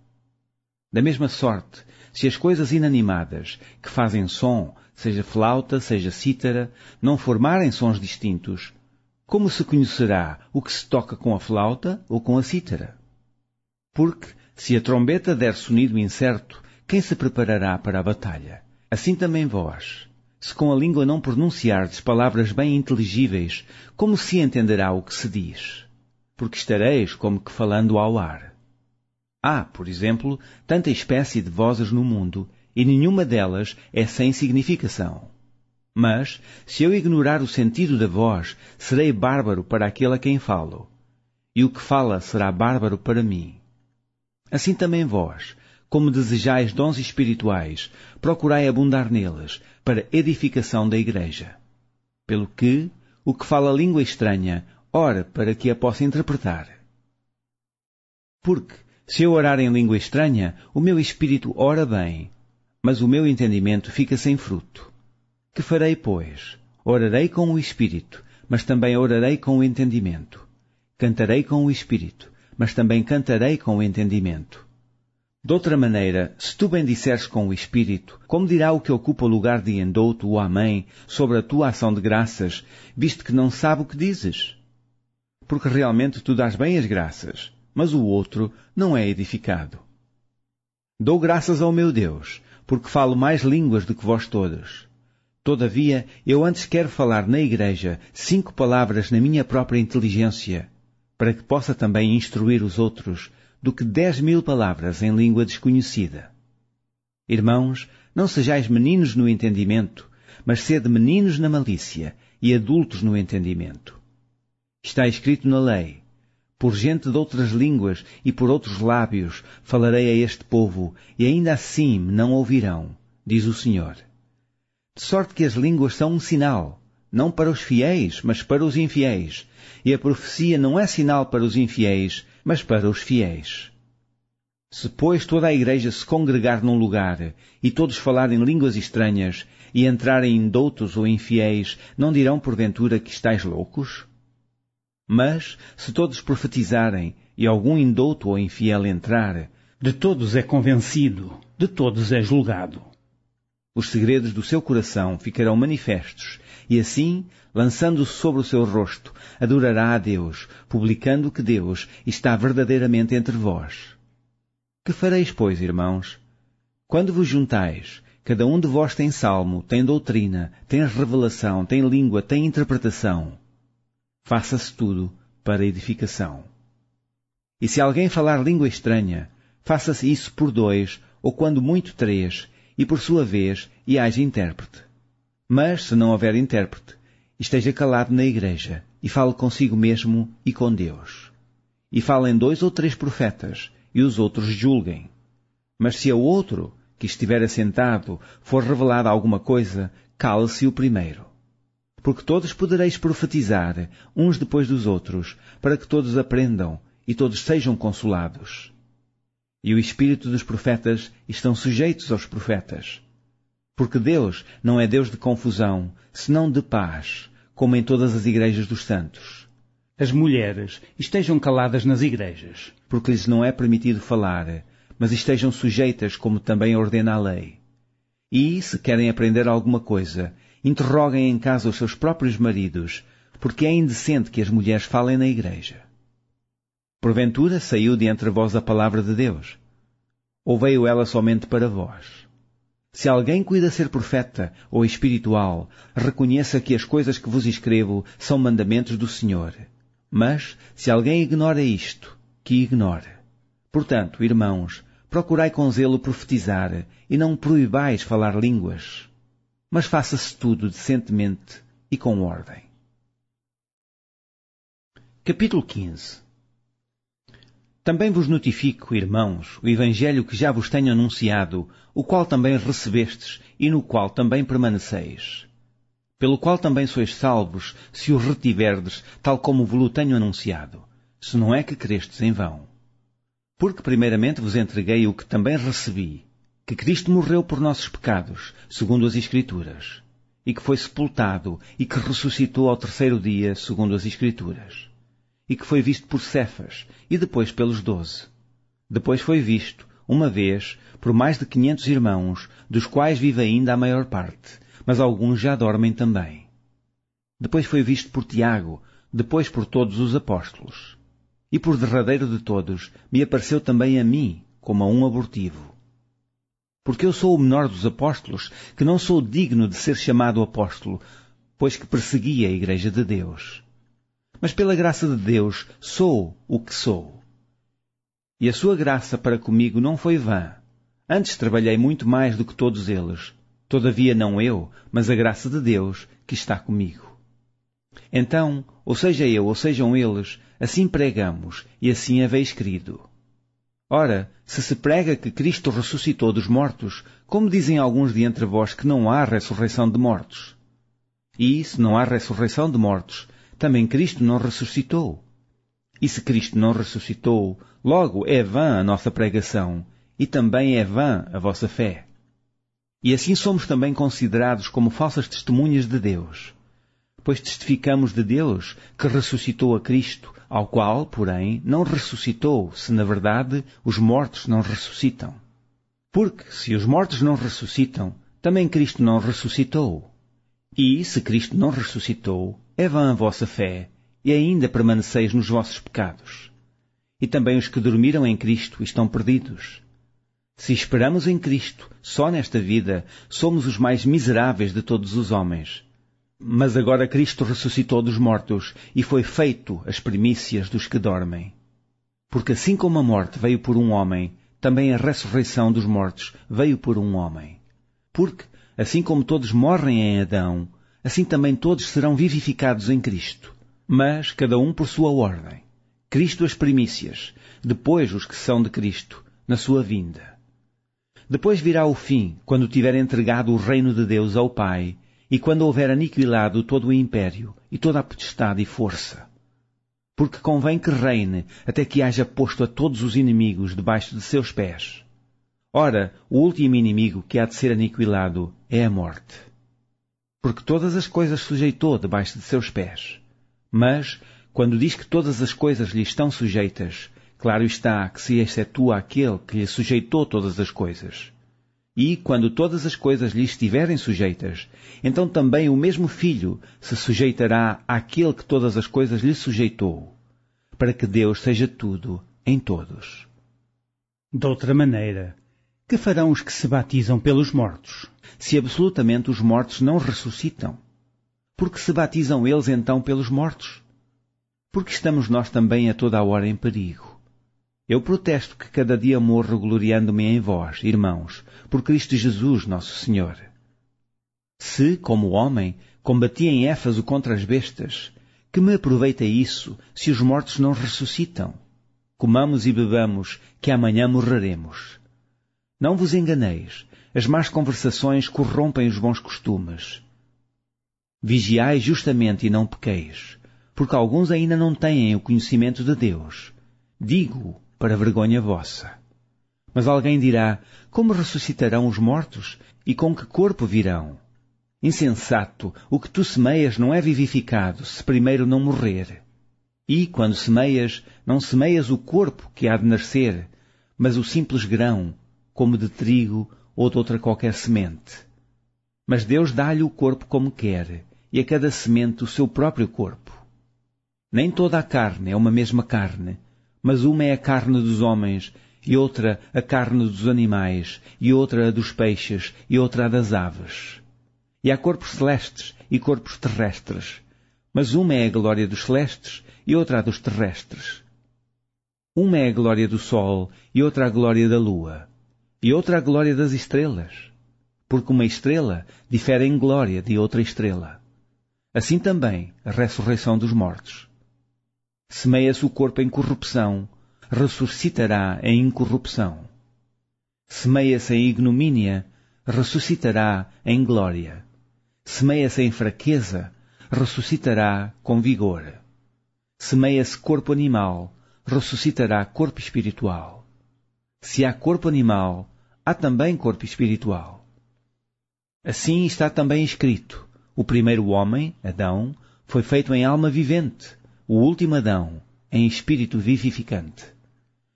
Da mesma sorte, se as coisas inanimadas, que fazem som, seja flauta, seja cítara, não formarem sons distintos, como se conhecerá o que se toca com a flauta ou com a cítara? Porque, se a trombeta der sonido incerto, quem se preparará para a batalha? Assim também vós. Se com a língua não pronunciardes palavras bem inteligíveis, como se entenderá o que se diz? Porque estareis como que falando ao ar. Há, por exemplo, tanta espécie de vozes no mundo, e nenhuma delas é sem significação. Mas, se eu ignorar o sentido da voz, serei bárbaro para aquele a quem falo, e o que fala será bárbaro para mim. Assim também vós, como desejais dons espirituais, procurai abundar neles, para edificação da igreja. Pelo que, o que fala língua estranha, ora para que a possa interpretar. Porque, se eu orar em língua estranha, o meu espírito ora bem, mas o meu entendimento fica sem fruto. Que farei, pois? Orarei com o espírito, mas também orarei com o entendimento. Cantarei com o espírito, mas também cantarei com o entendimento. De outra maneira, se tu bendizeres com o espírito, como dirá o que ocupa o lugar de endouto ou amém sobre a tua ação de graças, visto que não sabe o que dizes? Porque realmente tu dás bem as graças, mas o outro não é edificado. Dou graças ao meu Deus, porque falo mais línguas do que vós todos. Todavia, eu antes quero falar na igreja 5 palavras na minha própria inteligência, para que possa também instruir os outros, do que 10.000 palavras em língua desconhecida. Irmãos, não sejais meninos no entendimento, mas sede meninos na malícia e adultos no entendimento. Está escrito na lei: por gente de outras línguas e por outros lábios falarei a este povo, e ainda assim me não ouvirão, diz o Senhor. De sorte que as línguas são um sinal, não para os fiéis, mas para os infiéis, e a profecia não é sinal para os infiéis, mas para os fiéis. Se, pois, toda a igreja se congregar num lugar, e todos falarem línguas estranhas, e entrarem indoutos ou infiéis, não dirão porventura que estáis loucos? Mas, se todos profetizarem, e algum indouto ou infiel entrar, de todos é convencido, de todos é julgado. Os segredos do seu coração ficarão manifestos, e assim, lançando-se sobre o seu rosto, adorará a Deus, publicando que Deus está verdadeiramente entre vós. Que fareis, pois, irmãos? Quando vos juntais, cada um de vós tem salmo, tem doutrina, tem revelação, tem língua, tem interpretação. Faça-se tudo para edificação. E se alguém falar língua estranha, faça-se isso por 2, ou quando muito 3, e por sua vez, e haja intérprete. Mas, se não houver intérprete, esteja calado na igreja, e fale consigo mesmo e com Deus. E falem 2 ou 3 profetas, e os outros julguem. Mas se ao outro, que estiver assentado, for revelada alguma coisa, cale-se o primeiro. Porque todos podereis profetizar, uns depois dos outros, para que todos aprendam, e todos sejam consolados. E o espírito dos profetas estão sujeitos aos profetas. Porque Deus não é Deus de confusão, senão de paz, como em todas as igrejas dos santos. As mulheres estejam caladas nas igrejas, porque lhes não é permitido falar, mas estejam sujeitas como também ordena a lei. E, se querem aprender alguma coisa, interroguem em casa os seus próprios maridos, porque é indecente que as mulheres falem na igreja. Porventura saiu de entre vós a palavra de Deus? Ou veio ela somente para vós? Se alguém cuida ser profeta ou espiritual, reconheça que as coisas que vos escrevo são mandamentos do Senhor. Mas, se alguém ignora isto, que ignore. Portanto, irmãos, procurai com zelo profetizar, e não proibais falar línguas. Mas faça-se tudo decentemente e com ordem. Capítulo 15. Também vos notifico, irmãos, o Evangelho que já vos tenho anunciado, o qual também recebestes e no qual também permaneceis. Pelo qual também sois salvos, se o retiverdes, tal como vos o tenho anunciado, se não é que crestes em vão. Porque primeiramente vos entreguei o que também recebi, que Cristo morreu por nossos pecados, segundo as Escrituras, e que foi sepultado, e que ressuscitou ao 3º dia, segundo as Escrituras, e que foi visto por Cefas, e depois pelos 12. Depois foi visto, uma vez, por mais de 500 irmãos, dos quais vive ainda a maior parte, mas alguns já dormem também. Depois foi visto por Tiago, depois por todos os apóstolos. E por derradeiro de todos, me apareceu também a mim, como a um abortivo. Porque eu sou o menor dos apóstolos, que não sou digno de ser chamado apóstolo, pois que persegui a Igreja de Deus. Mas pela graça de Deus sou o que sou. E a sua graça para comigo não foi vã. Antes trabalhei muito mais do que todos eles. Todavia não eu, mas a graça de Deus que está comigo. Então, ou seja eu, ou sejam eles, assim pregamos, e assim haveis crido. Ora, se prega que Cristo ressuscitou dos mortos, como dizem alguns de entre vós que não há ressurreição de mortos? E, se não há ressurreição de mortos, também Cristo não ressuscitou. E se Cristo não ressuscitou, logo é vã a nossa pregação, e também é vã a vossa fé. E assim somos também considerados como falsas testemunhas de Deus, pois testificamos de Deus que ressuscitou a Cristo, ao qual, porém, não ressuscitou, se na verdade os mortos não ressuscitam. Porque, se os mortos não ressuscitam, também Cristo não ressuscitou. E, se Cristo não ressuscitou, é vã a vossa fé, e ainda permaneceis nos vossos pecados. E também os que dormiram em Cristo estão perdidos. Se esperamos em Cristo, só nesta vida, somos os mais miseráveis de todos os homens. Mas agora Cristo ressuscitou dos mortos e foi feito as primícias dos que dormem. Porque assim como a morte veio por um homem, também a ressurreição dos mortos veio por um homem. Porque, assim como todos morrem em Adão, assim também todos serão vivificados em Cristo. Mas cada um por sua ordem. Cristo as primícias, depois os que são de Cristo, na sua vinda. Depois virá o fim, quando tiver entregado o reino de Deus ao Pai, e quando houver aniquilado todo o império, e toda a potestade e força. Porque convém que reine, até que haja posto a todos os inimigos debaixo de seus pés. Ora, o último inimigo que há de ser aniquilado é a morte. Porque todas as coisas sujeitou debaixo de seus pés. Mas, quando diz que todas as coisas lhe estão sujeitas, claro está que se excetua aquele que lhe sujeitou todas as coisas. E, quando todas as coisas lhe estiverem sujeitas, então também o mesmo Filho se sujeitará àquele que todas as coisas lhe sujeitou, para que Deus seja tudo em todos. De outra maneira, que farão os que se batizam pelos mortos? Se absolutamente os mortos não ressuscitam, por que se batizam eles então pelos mortos? Porque estamos nós também a toda a hora em perigo. Eu protesto que cada dia morro gloriando-me em vós, irmãos, por Cristo Jesus, nosso Senhor. Se, como homem, combati em Éfeso contra as bestas, que me aproveita isso se os mortos não ressuscitam? Comamos e bebamos, que amanhã morreremos. Não vos enganeis, as más conversações corrompem os bons costumes. Vigiai justamente e não pequeis, porque alguns ainda não têm o conhecimento de Deus. Digo-o para vergonha vossa. Mas alguém dirá, como ressuscitarão os mortos e com que corpo virão? Insensato, o que tu semeias não é vivificado se primeiro não morrer. E, quando semeias, não semeias o corpo que há de nascer, mas o simples grão, como de trigo ou de outra qualquer semente. Mas Deus dá-lhe o corpo como quer, e a cada semente o seu próprio corpo. Nem toda a carne é uma mesma carne, mas uma é a carne dos homens, e outra a carne dos animais, e outra a dos peixes, e outra a das aves. E há corpos celestes e corpos terrestres, mas uma é a glória dos celestes e outra a dos terrestres. Uma é a glória do sol e outra a glória da lua, e outra a glória das estrelas, porque uma estrela difere em glória de outra estrela. Assim também a ressurreição dos mortos. Semeia-se o corpo em corrupção, ressuscitará em incorrupção. Semeia-se em ignomínia, ressuscitará em glória. Semeia-se em fraqueza, ressuscitará com vigor. Semeia-se corpo animal, ressuscitará corpo espiritual. Se há corpo animal, há também corpo espiritual. Assim está também escrito: o primeiro homem, Adão, foi feito em alma vivente, o último Adão, em espírito vivificante.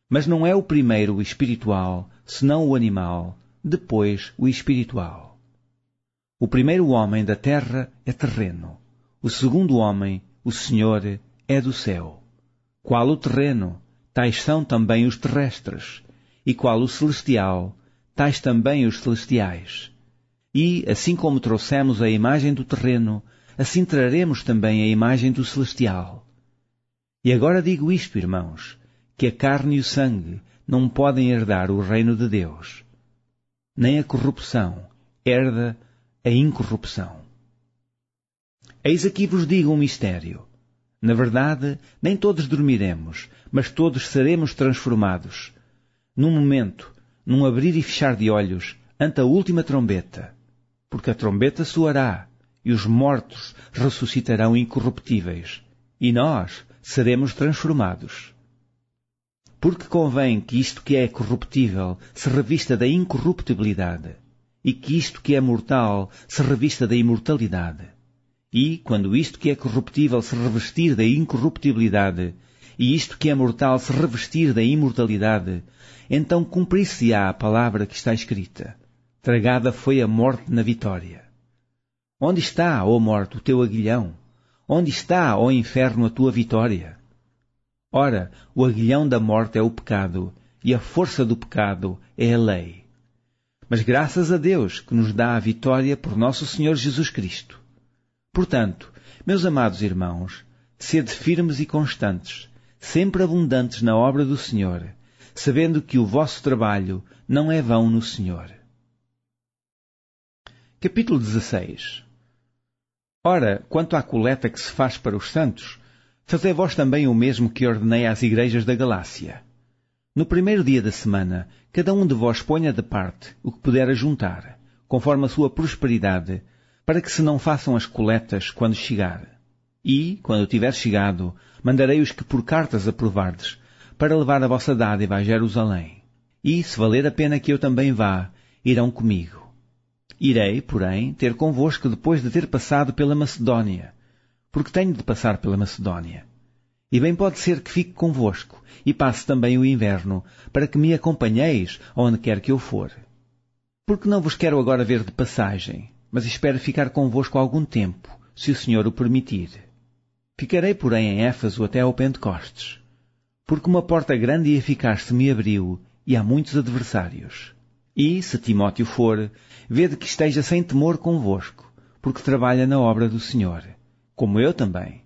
Mas não é o primeiro o espiritual, senão o animal, depois o espiritual. O primeiro homem da terra é terreno, o segundo homem, o Senhor, é do céu. Qual o terreno, tais são também os terrestres, e qual o celestial, tais também os celestiais. E, assim como trouxemos a imagem do terreno, assim traremos também a imagem do celestial. E agora digo isto, irmãos, que a carne e o sangue não podem herdar o reino de Deus. Nem a corrupção herda a incorrupção. Eis aqui vos digo um mistério. Na verdade, nem todos dormiremos, mas todos seremos transformados. Num momento, num abrir e fechar de olhos, ante a última trombeta. Porque a trombeta soará, e os mortos ressuscitarão incorruptíveis, e nós seremos transformados. Porque convém que isto que é corruptível se revista da incorruptibilidade, e que isto que é mortal se revista da imortalidade. E, quando isto que é corruptível se revestir da incorruptibilidade, e isto que é mortal se revestir da imortalidade, então cumprir-se-á a palavra que está escrita: tragada foi a morte na vitória. Onde está, ó morte, o teu aguilhão? Onde está, ó inferno, a tua vitória? Ora, o aguilhão da morte é o pecado, e a força do pecado é a lei. Mas graças a Deus que nos dá a vitória por nosso Senhor Jesus Cristo. Portanto, meus amados irmãos, sede firmes e constantes, sempre abundantes na obra do Senhor, sabendo que o vosso trabalho não é vão no Senhor. Capítulo 16. Ora, quanto à coleta que se faz para os santos, fazei vós também o mesmo que ordenei às igrejas da Galácia. No primeiro dia da semana, cada um de vós ponha de parte o que puder ajuntar, conforme a sua prosperidade, para que se não façam as coletas quando chegar. E, quando tiver chegado, mandarei-os que por cartas aprovardes, para levar a vossa dádiva a Jerusalém. E, se valer a pena que eu também vá, irão comigo. Irei, porém, ter convosco depois de ter passado pela Macedónia, porque tenho de passar pela Macedónia. E bem pode ser que fique convosco, e passe também o inverno, para que me acompanheis onde quer que eu for. Porque não vos quero agora ver de passagem, mas espero ficar convosco algum tempo, se o Senhor o permitir. Ficarei, porém, em Éfeso até ao Pentecostes, porque uma porta grande e eficaz se me abriu, e há muitos adversários. E, se Timóteo for, vede que esteja sem temor convosco, porque trabalha na obra do Senhor, como eu também.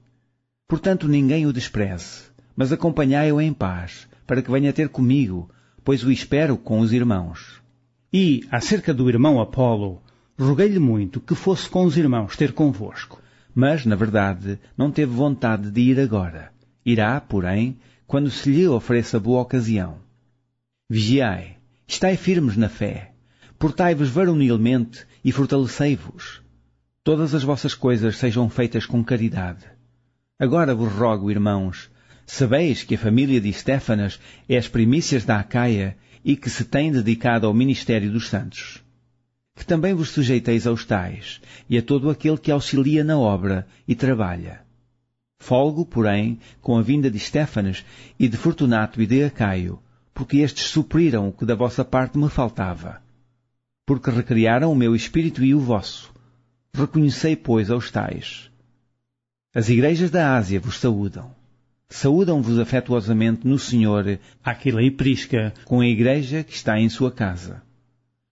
Portanto, ninguém o despreze, mas acompanhai-o em paz, para que venha ter comigo, pois o espero com os irmãos. E, acerca do irmão Apolo, roguei-lhe muito que fosse com os irmãos ter convosco. Mas, na verdade, não teve vontade de ir agora. Irá, porém, quando se lhe ofereça boa ocasião. Vigiai, estai firmes na fé, portai-vos varonilmente e fortalecei-vos. Todas as vossas coisas sejam feitas com caridade. Agora vos rogo, irmãos, sabeis que a família de Estéfanas é as primícias da Acaia e que se tem dedicado ao ministério dos santos. Que também vos sujeiteis aos tais e a todo aquele que auxilia na obra e trabalha. Folgo, porém, com a vinda de Estéfanas e de Fortunato e de Acaio, porque estes supriram o que da vossa parte me faltava. Porque recriaram o meu espírito e o vosso. Reconhecei, pois, aos tais. As igrejas da Ásia vos saúdam. Saúdam-vos afetuosamente no Senhor Aquila e Prisca, com a igreja que está em sua casa.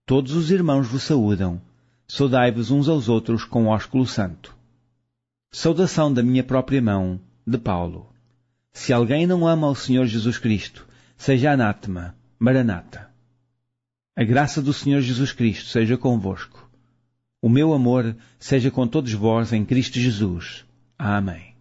Todos os irmãos vos saúdam. Saudai-vos uns aos outros com ósculo santo. Saudação da minha própria mão, de Paulo. Se alguém não ama ao Senhor Jesus Cristo, seja anátema, Maranata. A graça do Senhor Jesus Cristo seja convosco. O meu amor seja com todos vós em Cristo Jesus. Amém.